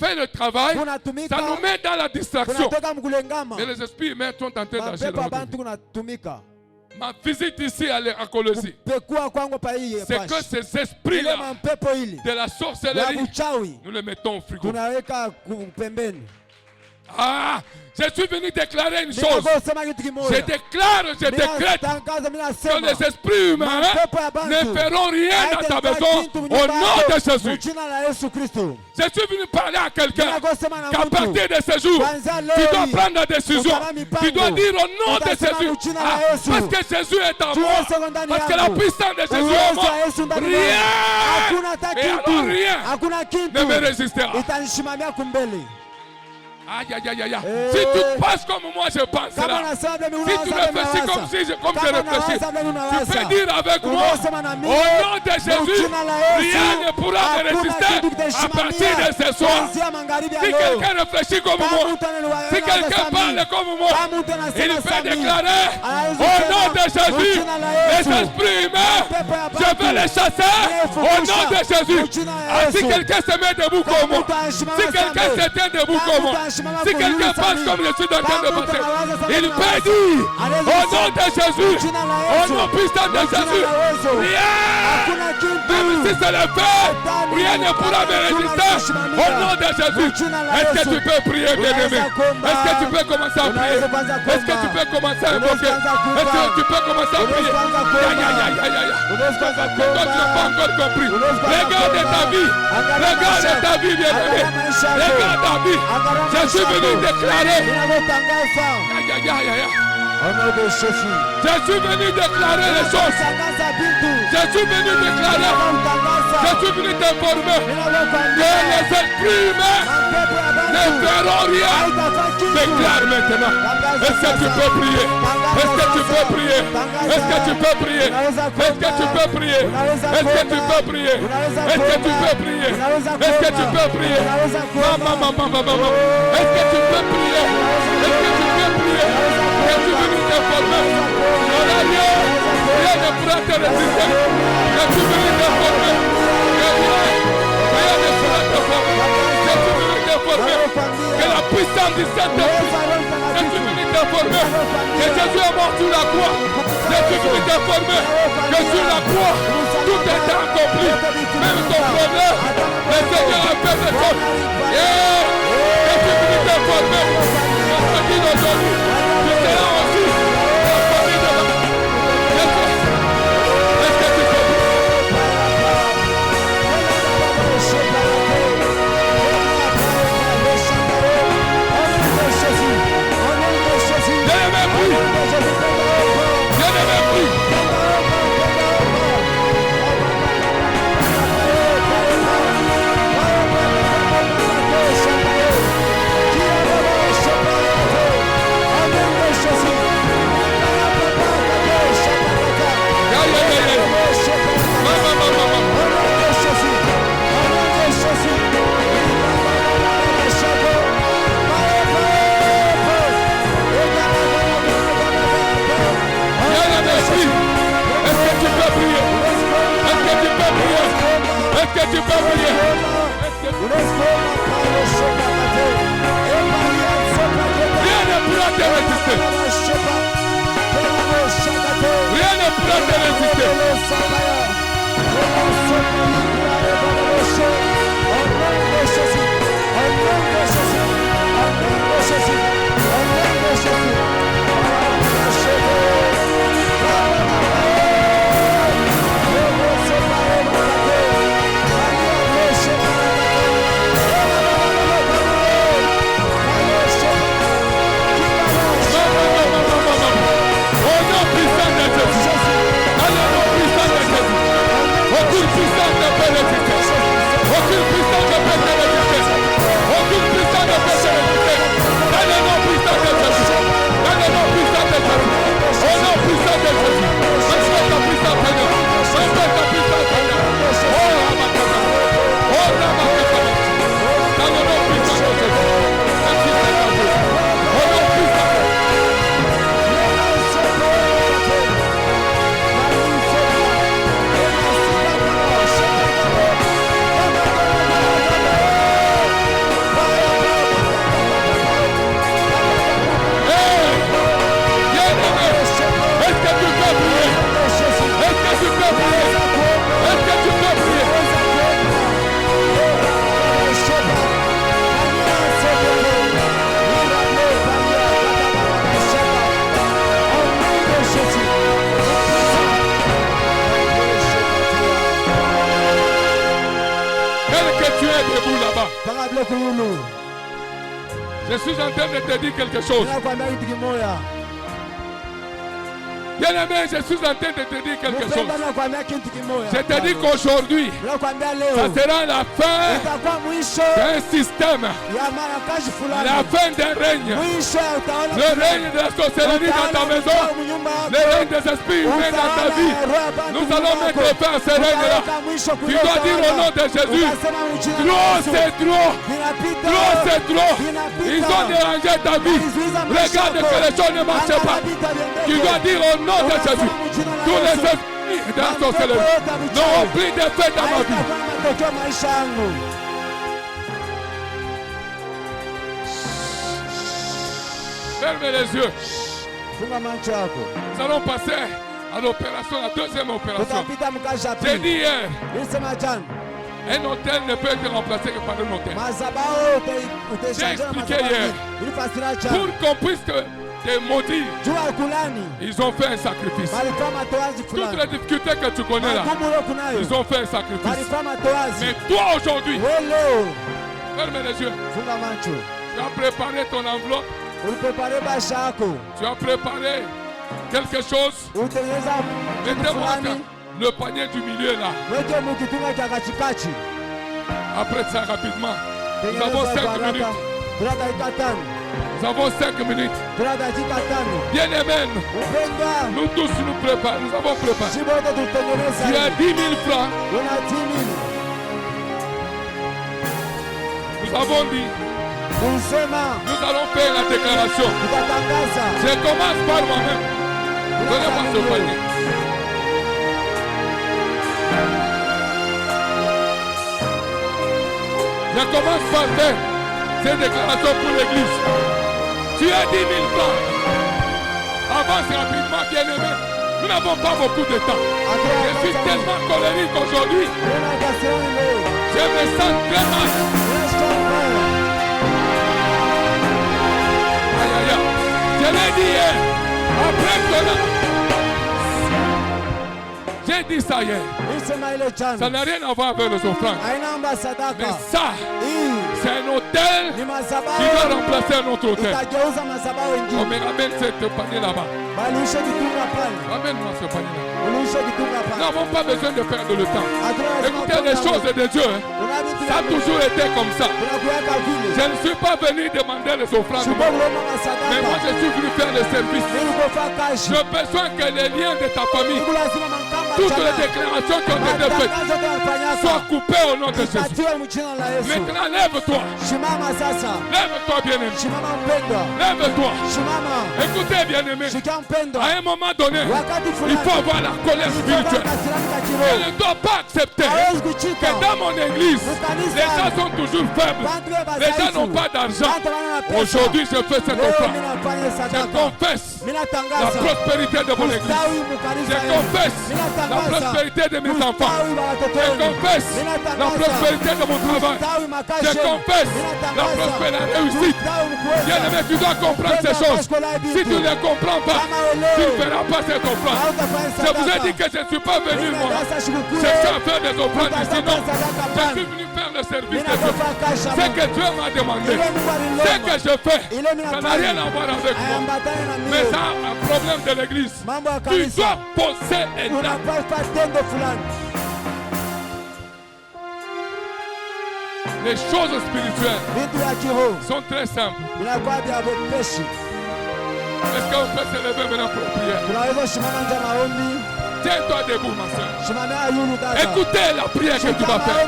Speaker 1: fait le travail. Ça nous met dans la distraction. Mais les esprits humains sont en train d'agir. Ma visite ici à Colosie, c'est que ces esprits-là de la sorcellerie, nous les mettons au frigo. Ah, je suis venu déclarer une chose. Je déclare, je décrète que les esprits humains ne feront rien dans ta maison au nom de Jésus. Je suis venu parler à quelqu'un qu'à partir de ce jour, tu dois prendre la décision. Tu dois dire au nom de Jésus. Parce que Jésus est en moi. Parce que la puissance de Jésus est en moi. Rien, et alors rien ne me résistera. Aïe, aïe, aïe, aïe. Si tu penses comme moi, je penserai. Si tu réfléchis comme je réfléchis, tu peux dire avec moi, au nom de Jésus, rien ne pourra me résister à partir de ce soir. Si quelqu'un réfléchit comme moi, si quelqu'un parle comme moi, il peut déclarer, au nom de Jésus, les esprits humains, je vais les chasser au nom de Jésus. Si quelqu'un se met debout comme moi, si quelqu'un se tient debout comme moi, si quelqu'un passe comme je suis en train de passer, il peut dire au nom de Jésus, au nom puissant de Jésus, rien, même si c'est le fait, rien ne pourra me résister au nom de Jésus. Est-ce que tu peux prier, bien-aimé? Est-ce que tu peux commencer à prier? Est-ce que tu peux commencer à invoquer? Est-ce que tu peux commencer à prier? Aïe, aïe, aïe, aïe, aïe. Toi, tu n'as pas encore compris. Regarde ta vie. Regarde ta vie, bien-aimé. Regarde ta vie. Je suis venu déclarer. Aïe, aïe, aïe, aïe. Je suis venu déclarer les choses. Je suis venu déclarer. Je suis venu t'informer que les esprits humains ne feront rien. Déclare maintenant. Est-ce que tu peux prier? Est-ce que tu peux prier? Est-ce que tu peux prier? Est-ce que tu peux prier? Est-ce que tu peux prier? Est-ce que tu peux prier? Est-ce que tu peux prier? Maman, maman, maman. Est-ce que tu peux prier? Est-ce que tu peux prier? Je suis venu t'informer. Rien ne pourra te résister. Je suis venu t'informer. Rien ne pourra te faire. Je suis venu t'informer que la puissance du Saint-Esprit. Je suis venu t'informer que Jésus est mort sur la croix. Je suis venu t'informer que sur la croix, tout est accompli. Même ton problème, le Seigneur a fait des choses. Je suis venu t'informer. Je te dis aujourd'hui, tu seras aussi la famille de la... Est-ce que tu peux? Est-ce que tu peux prier? Rien ne pourra te résister. Rien ne pourra te résister. Au Aucune puissance ne peut résister. Aucune puissance ne peut résister. Aucune puissance ne peut résister. Dans le nom puissant de Jésus. Dans le nom puissant de Jésus. Au nom puissant de Jésus. Respecte ta puissance, Seigneur. Respecte ta puissance, Seigneur. Oh, Ramakama. Oh, Ramakama. Dans le nom puissant de Jésus. Merci, Seigneur Jésus. Au nom puissant de Jésus. Je suis en train de te dire quelque chose. Bien-aimé, je suis en train de te dire quelque chose. Je te dis qu'aujourd'hui, ça sera la fin d'un système, la fin d'un règne. Le règne de la sorcellerie dans ta maison, le règne des esprits humains dans ta vie. Nous allons mettre fin à ce règne-là. Tu dois dire au nom de Jésus, trop c'est trop, trop c'est trop. Ils ont dérangé ta vie. Regarde que les choses ne marchent pas. Tu dois dire au nom de Jésus, tous les esprits de la sorcellerie n'auront plus d'effet dans ma vie. Fermez les yeux. Nous allons passer à l'opération, la deuxième opération. J'ai dit hier, un hôtel ne peut être remplacé que par un hôtel. J'ai expliqué hier, pour qu'on puisse te maudire, ils ont fait un sacrifice. Toutes les difficultés que tu connais là, ils ont fait un sacrifice. Mais toi aujourd'hui, ferme les yeux. Tu as préparé ton enveloppe. Tu as préparé quelque chose. Mettez-moi le panier du milieu là. Après ça, rapidement. Nous avons 5 minutes. Nous avons 5 minutes. Bien-aimés, nous tous nous préparons. Nous avons préparé. Tu as 10 000 francs. Nous avons dit. Nous allons faire la déclaration. Je commence par moi-même. Donnez-moi ce panier. Je commence par faire ces déclarations pour l'église. Tu as 10 000 francs. Avance rapidement, bien-aimé. Nous n'avons pas beaucoup de temps. Je suis tellement colérique aujourd'hui. Je me sens très mal. Aïe, aïe, aïe. Je l'ai dit hier. Après cela, j'ai dit ça hier. Ça n'a rien à voir avec les offrandes. Mais ça, c'est un hôtel qui va remplacer un autre hôtel. On me ramène cette panier là-bas. Ramène-moi ce panier là. Nous n'avons pas besoin de perdre le temps. Écoutez, les choses de Dieu, ça a toujours été comme ça. Je ne suis pas venu demander les offrandes. Mais moi, je suis venu faire le service. J'ai besoin que les liens de ta famille, toutes les déclarations qui ont été faites, soient coupées au nom de Jésus. Maintenant, lève-toi. Lève-toi, bien-aimé. Lève-toi. Écoutez, bien-aimé. À un moment donné, il faut avoir la colère spirituelle. Je ne dois pas accepter que dans mon église, les gens sont toujours faibles. Les gens n'ont pas d'argent. Aujourd'hui, je fais cette offrande. Je confesse la prospérité de mon église. Je confesse la prospérité de mes enfants. Je confesse la prospérité de mon travail. Je confesse la prospérité, la réussite. Bien-aimé, tu dois comprendre ces choses. Si tu ne les comprends pas, tu ne feras pas cette offrande. Je vous ai dit que je ne suis pas venu, moi, chercher à faire des offrandes ici. Non, je suis venu faire le service de Dieu. Ce que Dieu m'a demandé, ce que je fais, ça n'a rien à voir avec moi. Mais ça, un problème de l'église. Tu dois poser un acte. Les choses spirituelles sont très simples. Est-ce qu'on peut se lever maintenant pour la prière? Tiens-toi debout, ma soeur. Écoutez la prière que tu vas faire.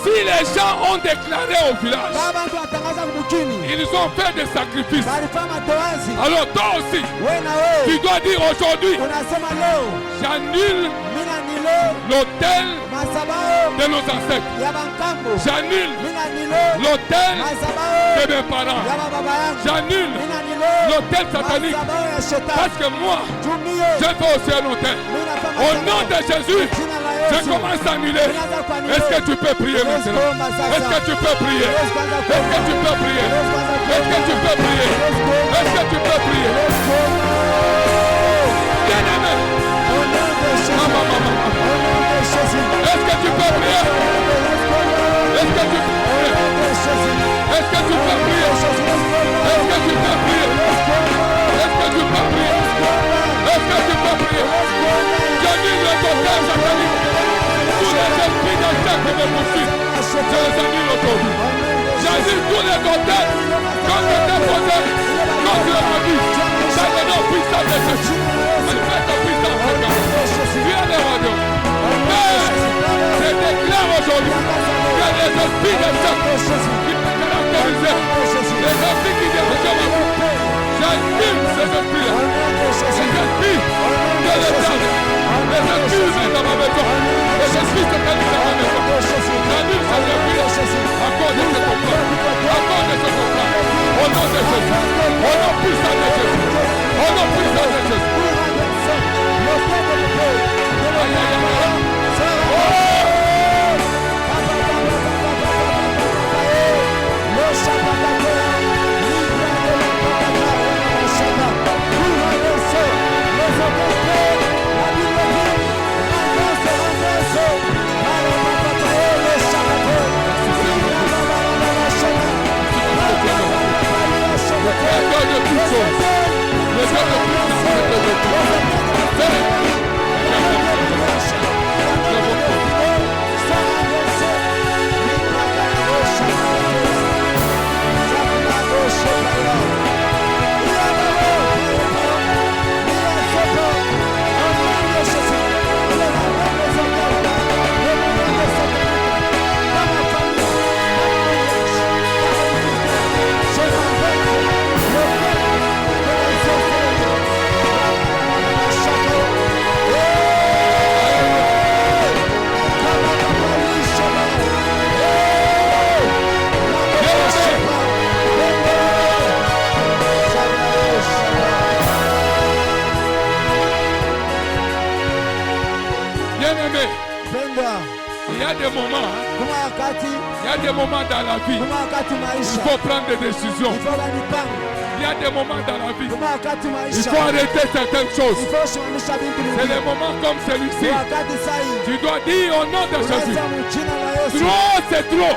Speaker 1: Si les gens ont déclaré au village, ils ont fait des sacrifices. Alors toi aussi, tu dois dire aujourd'hui, j'annule l'autel de nos ancêtres. J'annule l'autel de mes parents. J'annule l'autel satanique. Parce que moi, je fais aussi un autel. Au nom de Jésus, je commence à annuler. Est-ce que tu peux prier maintenant? Est-ce que tu peux prier? Est-ce que tu peux prier? Est-ce que tu peux prier? Est-ce que tu peux prier? Bien-aimé. Est-ce que tu peux prier? Est-ce que tu peux prier? Est-ce que tu peux prier? Est-ce que tu peux prier? Est-ce que tu peux prier? Est-ce que tu peux prier? J'annule le total satanique. Tous les esprits d'attaque qui me poursuivent, je les annule aujourd'hui. J'annule tous les totales quand je déposé contre ma vie. Dans le nom puissant de Jésus. Manifeste puissance de Dieu. Viens les royaumes. Père, je déclare aujourd'hui que les esprits d'attaque qui me caractérisaient, les esprits qui dirigeaient ma vie, j'annule ces esprits-là. Les esprits de l'état, les esprits humains dans ma maison, les esprits sataniques dans ma maison. J'annule ces esprits à cause de ce contrat. À cause de ce contrat. Au nom de Jésus. Au nom puissant de Jésus. Au nom puissant de Jésus. Dans la vie, il faut prendre des décisions. Il y a des moments dans la vie, il faut arrêter certaines choses. C'est des moments comme celui-ci. Tu dois dire au nom de Jésus, trop c'est trop.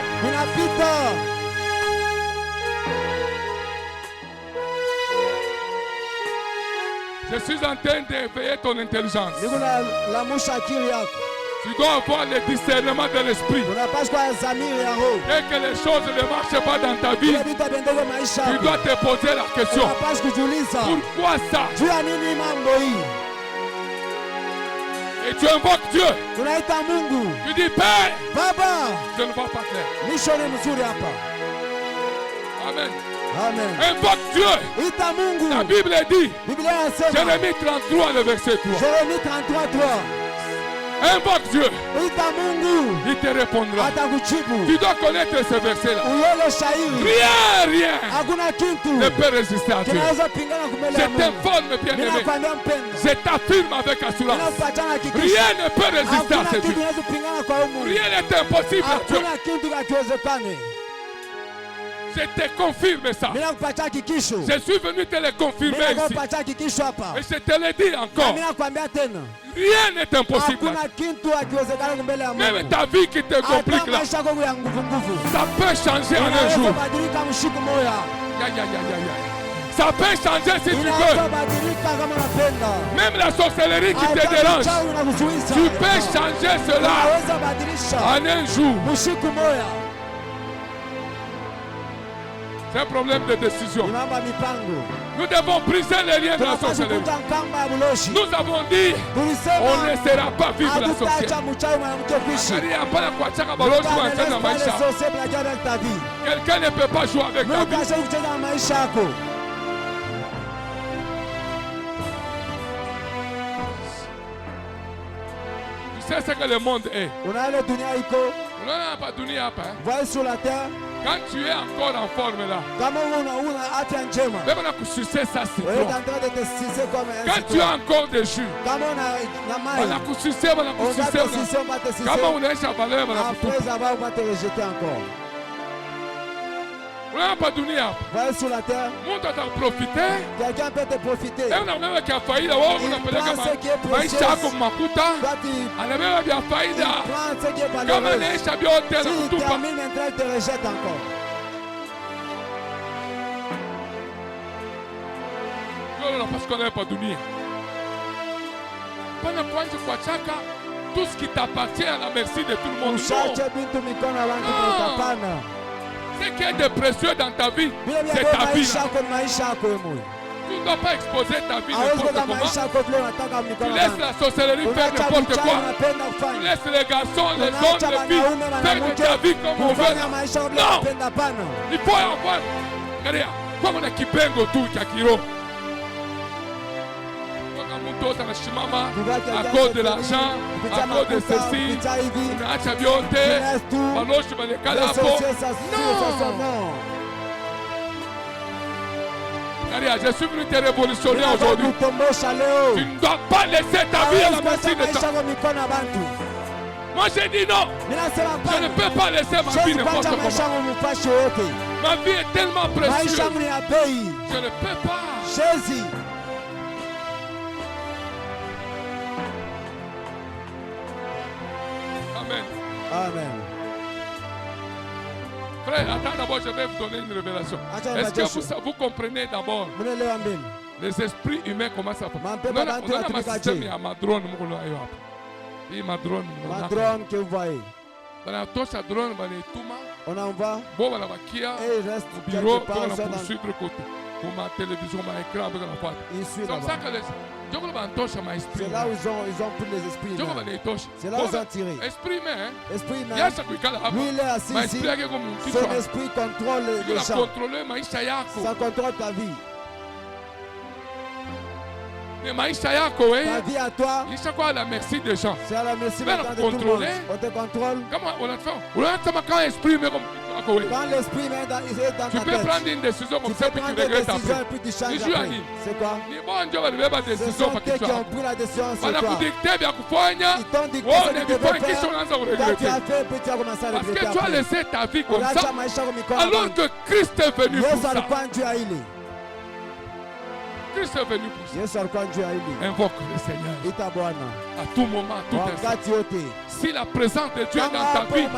Speaker 1: Je suis en train d'éveiller ton intelligence. Tu dois avoir le discernement de l'esprit. Dès que les choses ne marchent pas dans ta vie, tu dois te poser la question. Pourquoi ça? Et tu invoques Dieu. Tu dis, Père, je ne vois pas clair. Amen.
Speaker 2: Amen.
Speaker 1: Invoque Dieu. La Bible dit, Jérémie 33, le verset 3.
Speaker 2: Jérémie 33, 3.
Speaker 1: Invoque Dieu. Il te répondra. Tu dois connaître ce verset-là. Rien ne peut résister à Dieu. Je t'informe, bien-aimé. Je t'affirme avec assurance. Rien ne peut résister à ce Dieu. Rien n'est impossible à Dieu. Je te confirme ça. Je suis venu te le confirmer ici. Et je te le dis encore. Rien n'est impossible. Même ta vie qui te complique là, ça peut changer en un jour. Ça peut changer si tu veux. Même la sorcellerie qui te dérange, tu peux changer cela en un jour. C'est un problème de décision. Nous devons briser les liens de la sorcellerie. Nous avons dit, on ne laissera pas vivre la sorcellerie. Quelqu'un ne peut pas jouer avec ta vie. Tu sais ce que le monde est. On n'a pas de dunia.
Speaker 2: Voyez sur la terre.
Speaker 1: Quand tu es encore en forme là, même on a couché ça c'est quand tu as encore des jus, on a couché ça, comment on est chavalé, on n'a pas de dunia.
Speaker 2: Voyez sur la terre.
Speaker 1: Monde doit en profiter.
Speaker 2: Quelqu'un peut te profiter.
Speaker 1: Et on a même qui a failli là, on appelle comme Maïcha comme Makuta. On a même qui a failli là. Comme on est chabio tel tout pas.
Speaker 2: Il te rejette encore.
Speaker 1: Non, parce qu'on n'a pas de dunia. Pendant quoi tu crois chaka, tout ce qui t'appartient à la merci de tout le monde. Non. Ce qui est de précieux dans ta vie, c'est ta vie. Tu ne dois pas exposer ta vie n'importe comment. Tu laisses la sorcellerie faire n'importe quoi. Tu laisses les garçons, les hommes, les filles faire de ta vie comme on veut. Non. Il faut avoir. Regardez, comme on a Kipengo tout, Kakiro. À cause de l'argent, à cause de ceci, on a chabioté, baloche balekalapo. Non. Regarde, je suis venu te révolutionner aujourd'hui. Tu ne dois pas laisser ta vie à la merci de toi. Moi j'ai dit non. Je ne peux pas laisser ma vie n'importe comment. Ma vie est tellement précieuse. Je ne peux pas.
Speaker 2: Amen.
Speaker 1: Frère, attends d'abord, je vais vous donner une révélation. Est-ce que vous comprenez d'abord les esprits humains comment ça fait?
Speaker 2: Madrone que vous voyez. On envoie et il reste quelque part
Speaker 1: ma télévision, ma écran, c'est comme ça que les
Speaker 2: c'est là où ils ont pris les esprits. C'est là où ils ont tiré.
Speaker 1: Esprit humain.
Speaker 2: Lui il est assis ici. Son esprit contrôle les gens. Ça contrôle ta vie. Ta vie à toi.
Speaker 1: C'est à la merci des gens.
Speaker 2: C'est à la merci de tout le monde. On te contrôle.
Speaker 1: Comment on a fait? Quand l'esprit humain
Speaker 2: quand l'esprit est dans ta tête,
Speaker 1: tu peux prendre une décision comme ça et tu regrettes après.
Speaker 2: C'est quoi? Ce sont ceux qui ont pris la décision, c'est toi. Ils t'ont dit que tu devais faire. Quand tu as fait, puis tu as commencé à regretter.
Speaker 1: Parce que tu as laissé ta vie comme ça, alors que Christ est venu pour ça. Christ est venu pour ça. Invoque le Seigneur. À tout moment, à tout instant. Si la présence de Dieu est dans ta vie,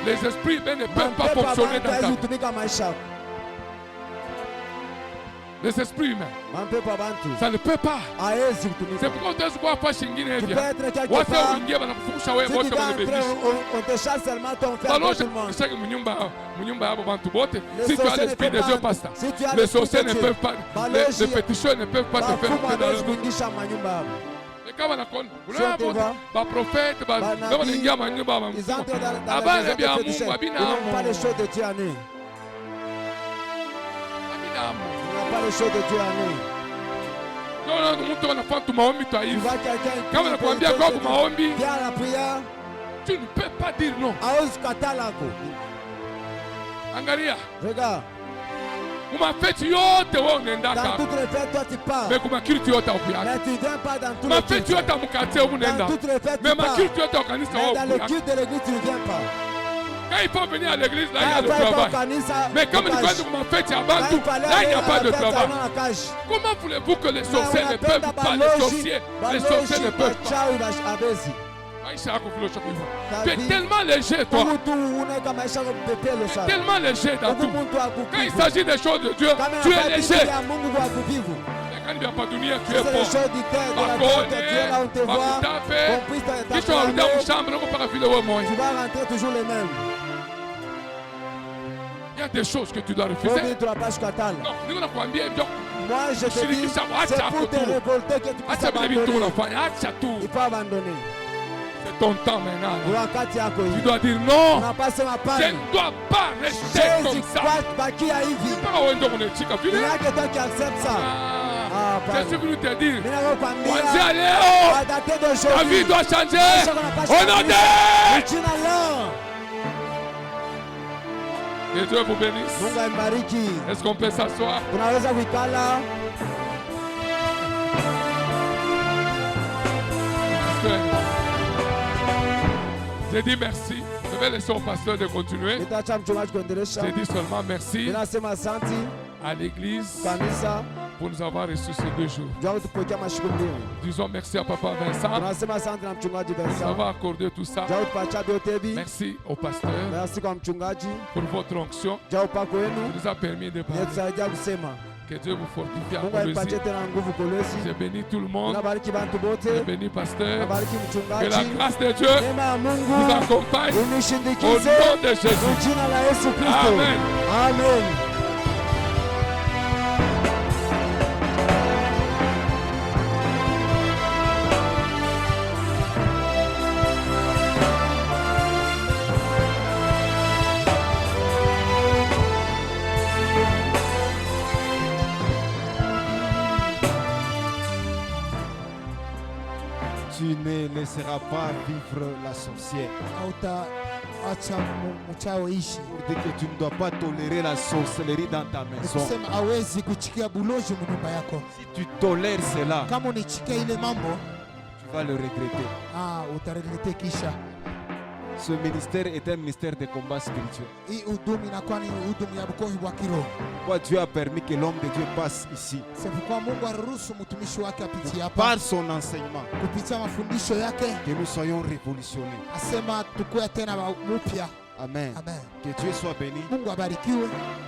Speaker 1: les esprits ne peuvent pas fonctionner dans ta vie. Les esprits humains, ça ne peut pas. C'est pourquoi tu dois pas chinguer.
Speaker 2: Tu peux être quelque part. On te chasse seulement ton frère pour tout le monde.
Speaker 1: Si tu as l'esprit des yeux, passe. Les sorciers ne peuvent pas, les féticheurs ne peuvent pas te faire entrer dans le monde. Ils entrent dans la fétiche. Ils n'ont
Speaker 2: pas les choses de Dieu à nous. On n'a pas les choses de Dieu à nous. Tu vois quelqu'un qui vient à la prière.
Speaker 1: Tu ne peux pas dire non.
Speaker 2: Regarde.
Speaker 1: Dans toutes
Speaker 2: les fêtes, toi tu pars. Mais tu ne viens pas dans toutes les fêtes. Dans toutes les fêtes, tu pars. Mais dans le culte de l'église, tu ne viens pas.
Speaker 1: Quand il faut venir à l'église, là, il y a le travail. Mais comme il faut que ma fête avant tout, là, il n'y a pas de travail. Comment voulez-vous que les sorciers ne peuvent pas, les sorciers ne peuvent pas? Tu es tellement léger, toi. Tu es tellement léger dans tout. Quand il s'agit des choses de Dieu, tu es léger. Quand il vient pas d'unir, tu es fort.
Speaker 2: Tu vas rentrer toujours les mêmes.
Speaker 1: y a des choses que tu dois refuser. Non,
Speaker 2: moi je te dis, c'est pour te révolter que tu puisses abandonner. Il faut abandonner.
Speaker 1: C'est ton temps maintenant. Tu dois dire non. Je ne dois pas rester comme ça.
Speaker 2: Il n'y a que toi qui acceptes ça.
Speaker 1: Je suis venu te dire, ta vie doit changer. Au nom de que Dieu vous bénisse. Est-ce qu'on peut s'asseoir? J'ai dit merci. Je vais laisser au pasteur de continuer. J'ai dit seulement merci à l'église pour nous avoir reçus ces 2 jours. Disons merci à Papa Vincent pour nous avoir accordé tout ça. Merci au pasteur pour votre onction qui nous a permis de parler. Que Dieu vous fortifie à Colosie. Je bénis tout le monde. Je bénis pasteur. Que la grâce de Dieu vous accompagne. Au nom de Jésus. Amen.
Speaker 2: Amen.
Speaker 3: Tu ne laisseras pas vivre la sorcière. Pour dire que tu ne dois pas tolérer la sorcellerie dans ta maison. Si tu tolères cela, tu vas le regretter. Ce ministère est un ministère de combat spirituel. Pourquoi Dieu a permis que l'homme de Dieu passe ici? Par son enseignement, que nous soyons révolutionnés. Amen. Que Dieu soit béni.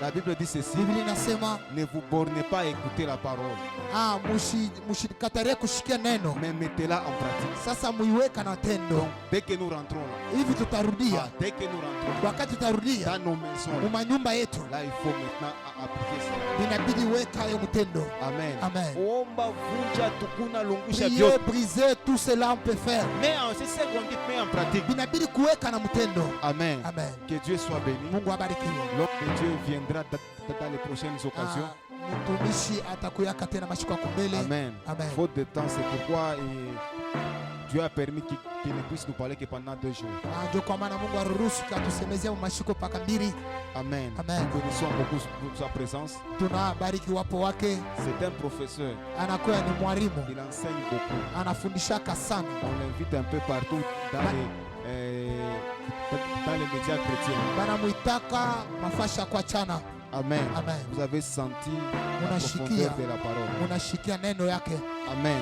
Speaker 3: La Bible dit ceci: ne vous bornez pas à écouter la parole, mais mettez-la en pratique. Donc, dès que nous rentrons là, dans nos maisons, là il faut maintenant appliquer ça. Amen.
Speaker 2: Prier, briser, tout cela on peut faire.
Speaker 3: Mais c'est ce qu'on dit, mais en pratique. Amen. Que Dieu soit béni. L'homme de Dieu viendra dans les prochaines occasions. Amen. Faute de temps, c'est pourquoi Dieu a permis qu'il ne puisse nous parler que pendant 2 jours. Amen. Nous connaissons beaucoup sa présence. C'est un professeur. Il enseigne beaucoup. On l'invite un peu partout dans les médias chrétiens. Amen. Vous avez senti la profondeur de la parole. Amen.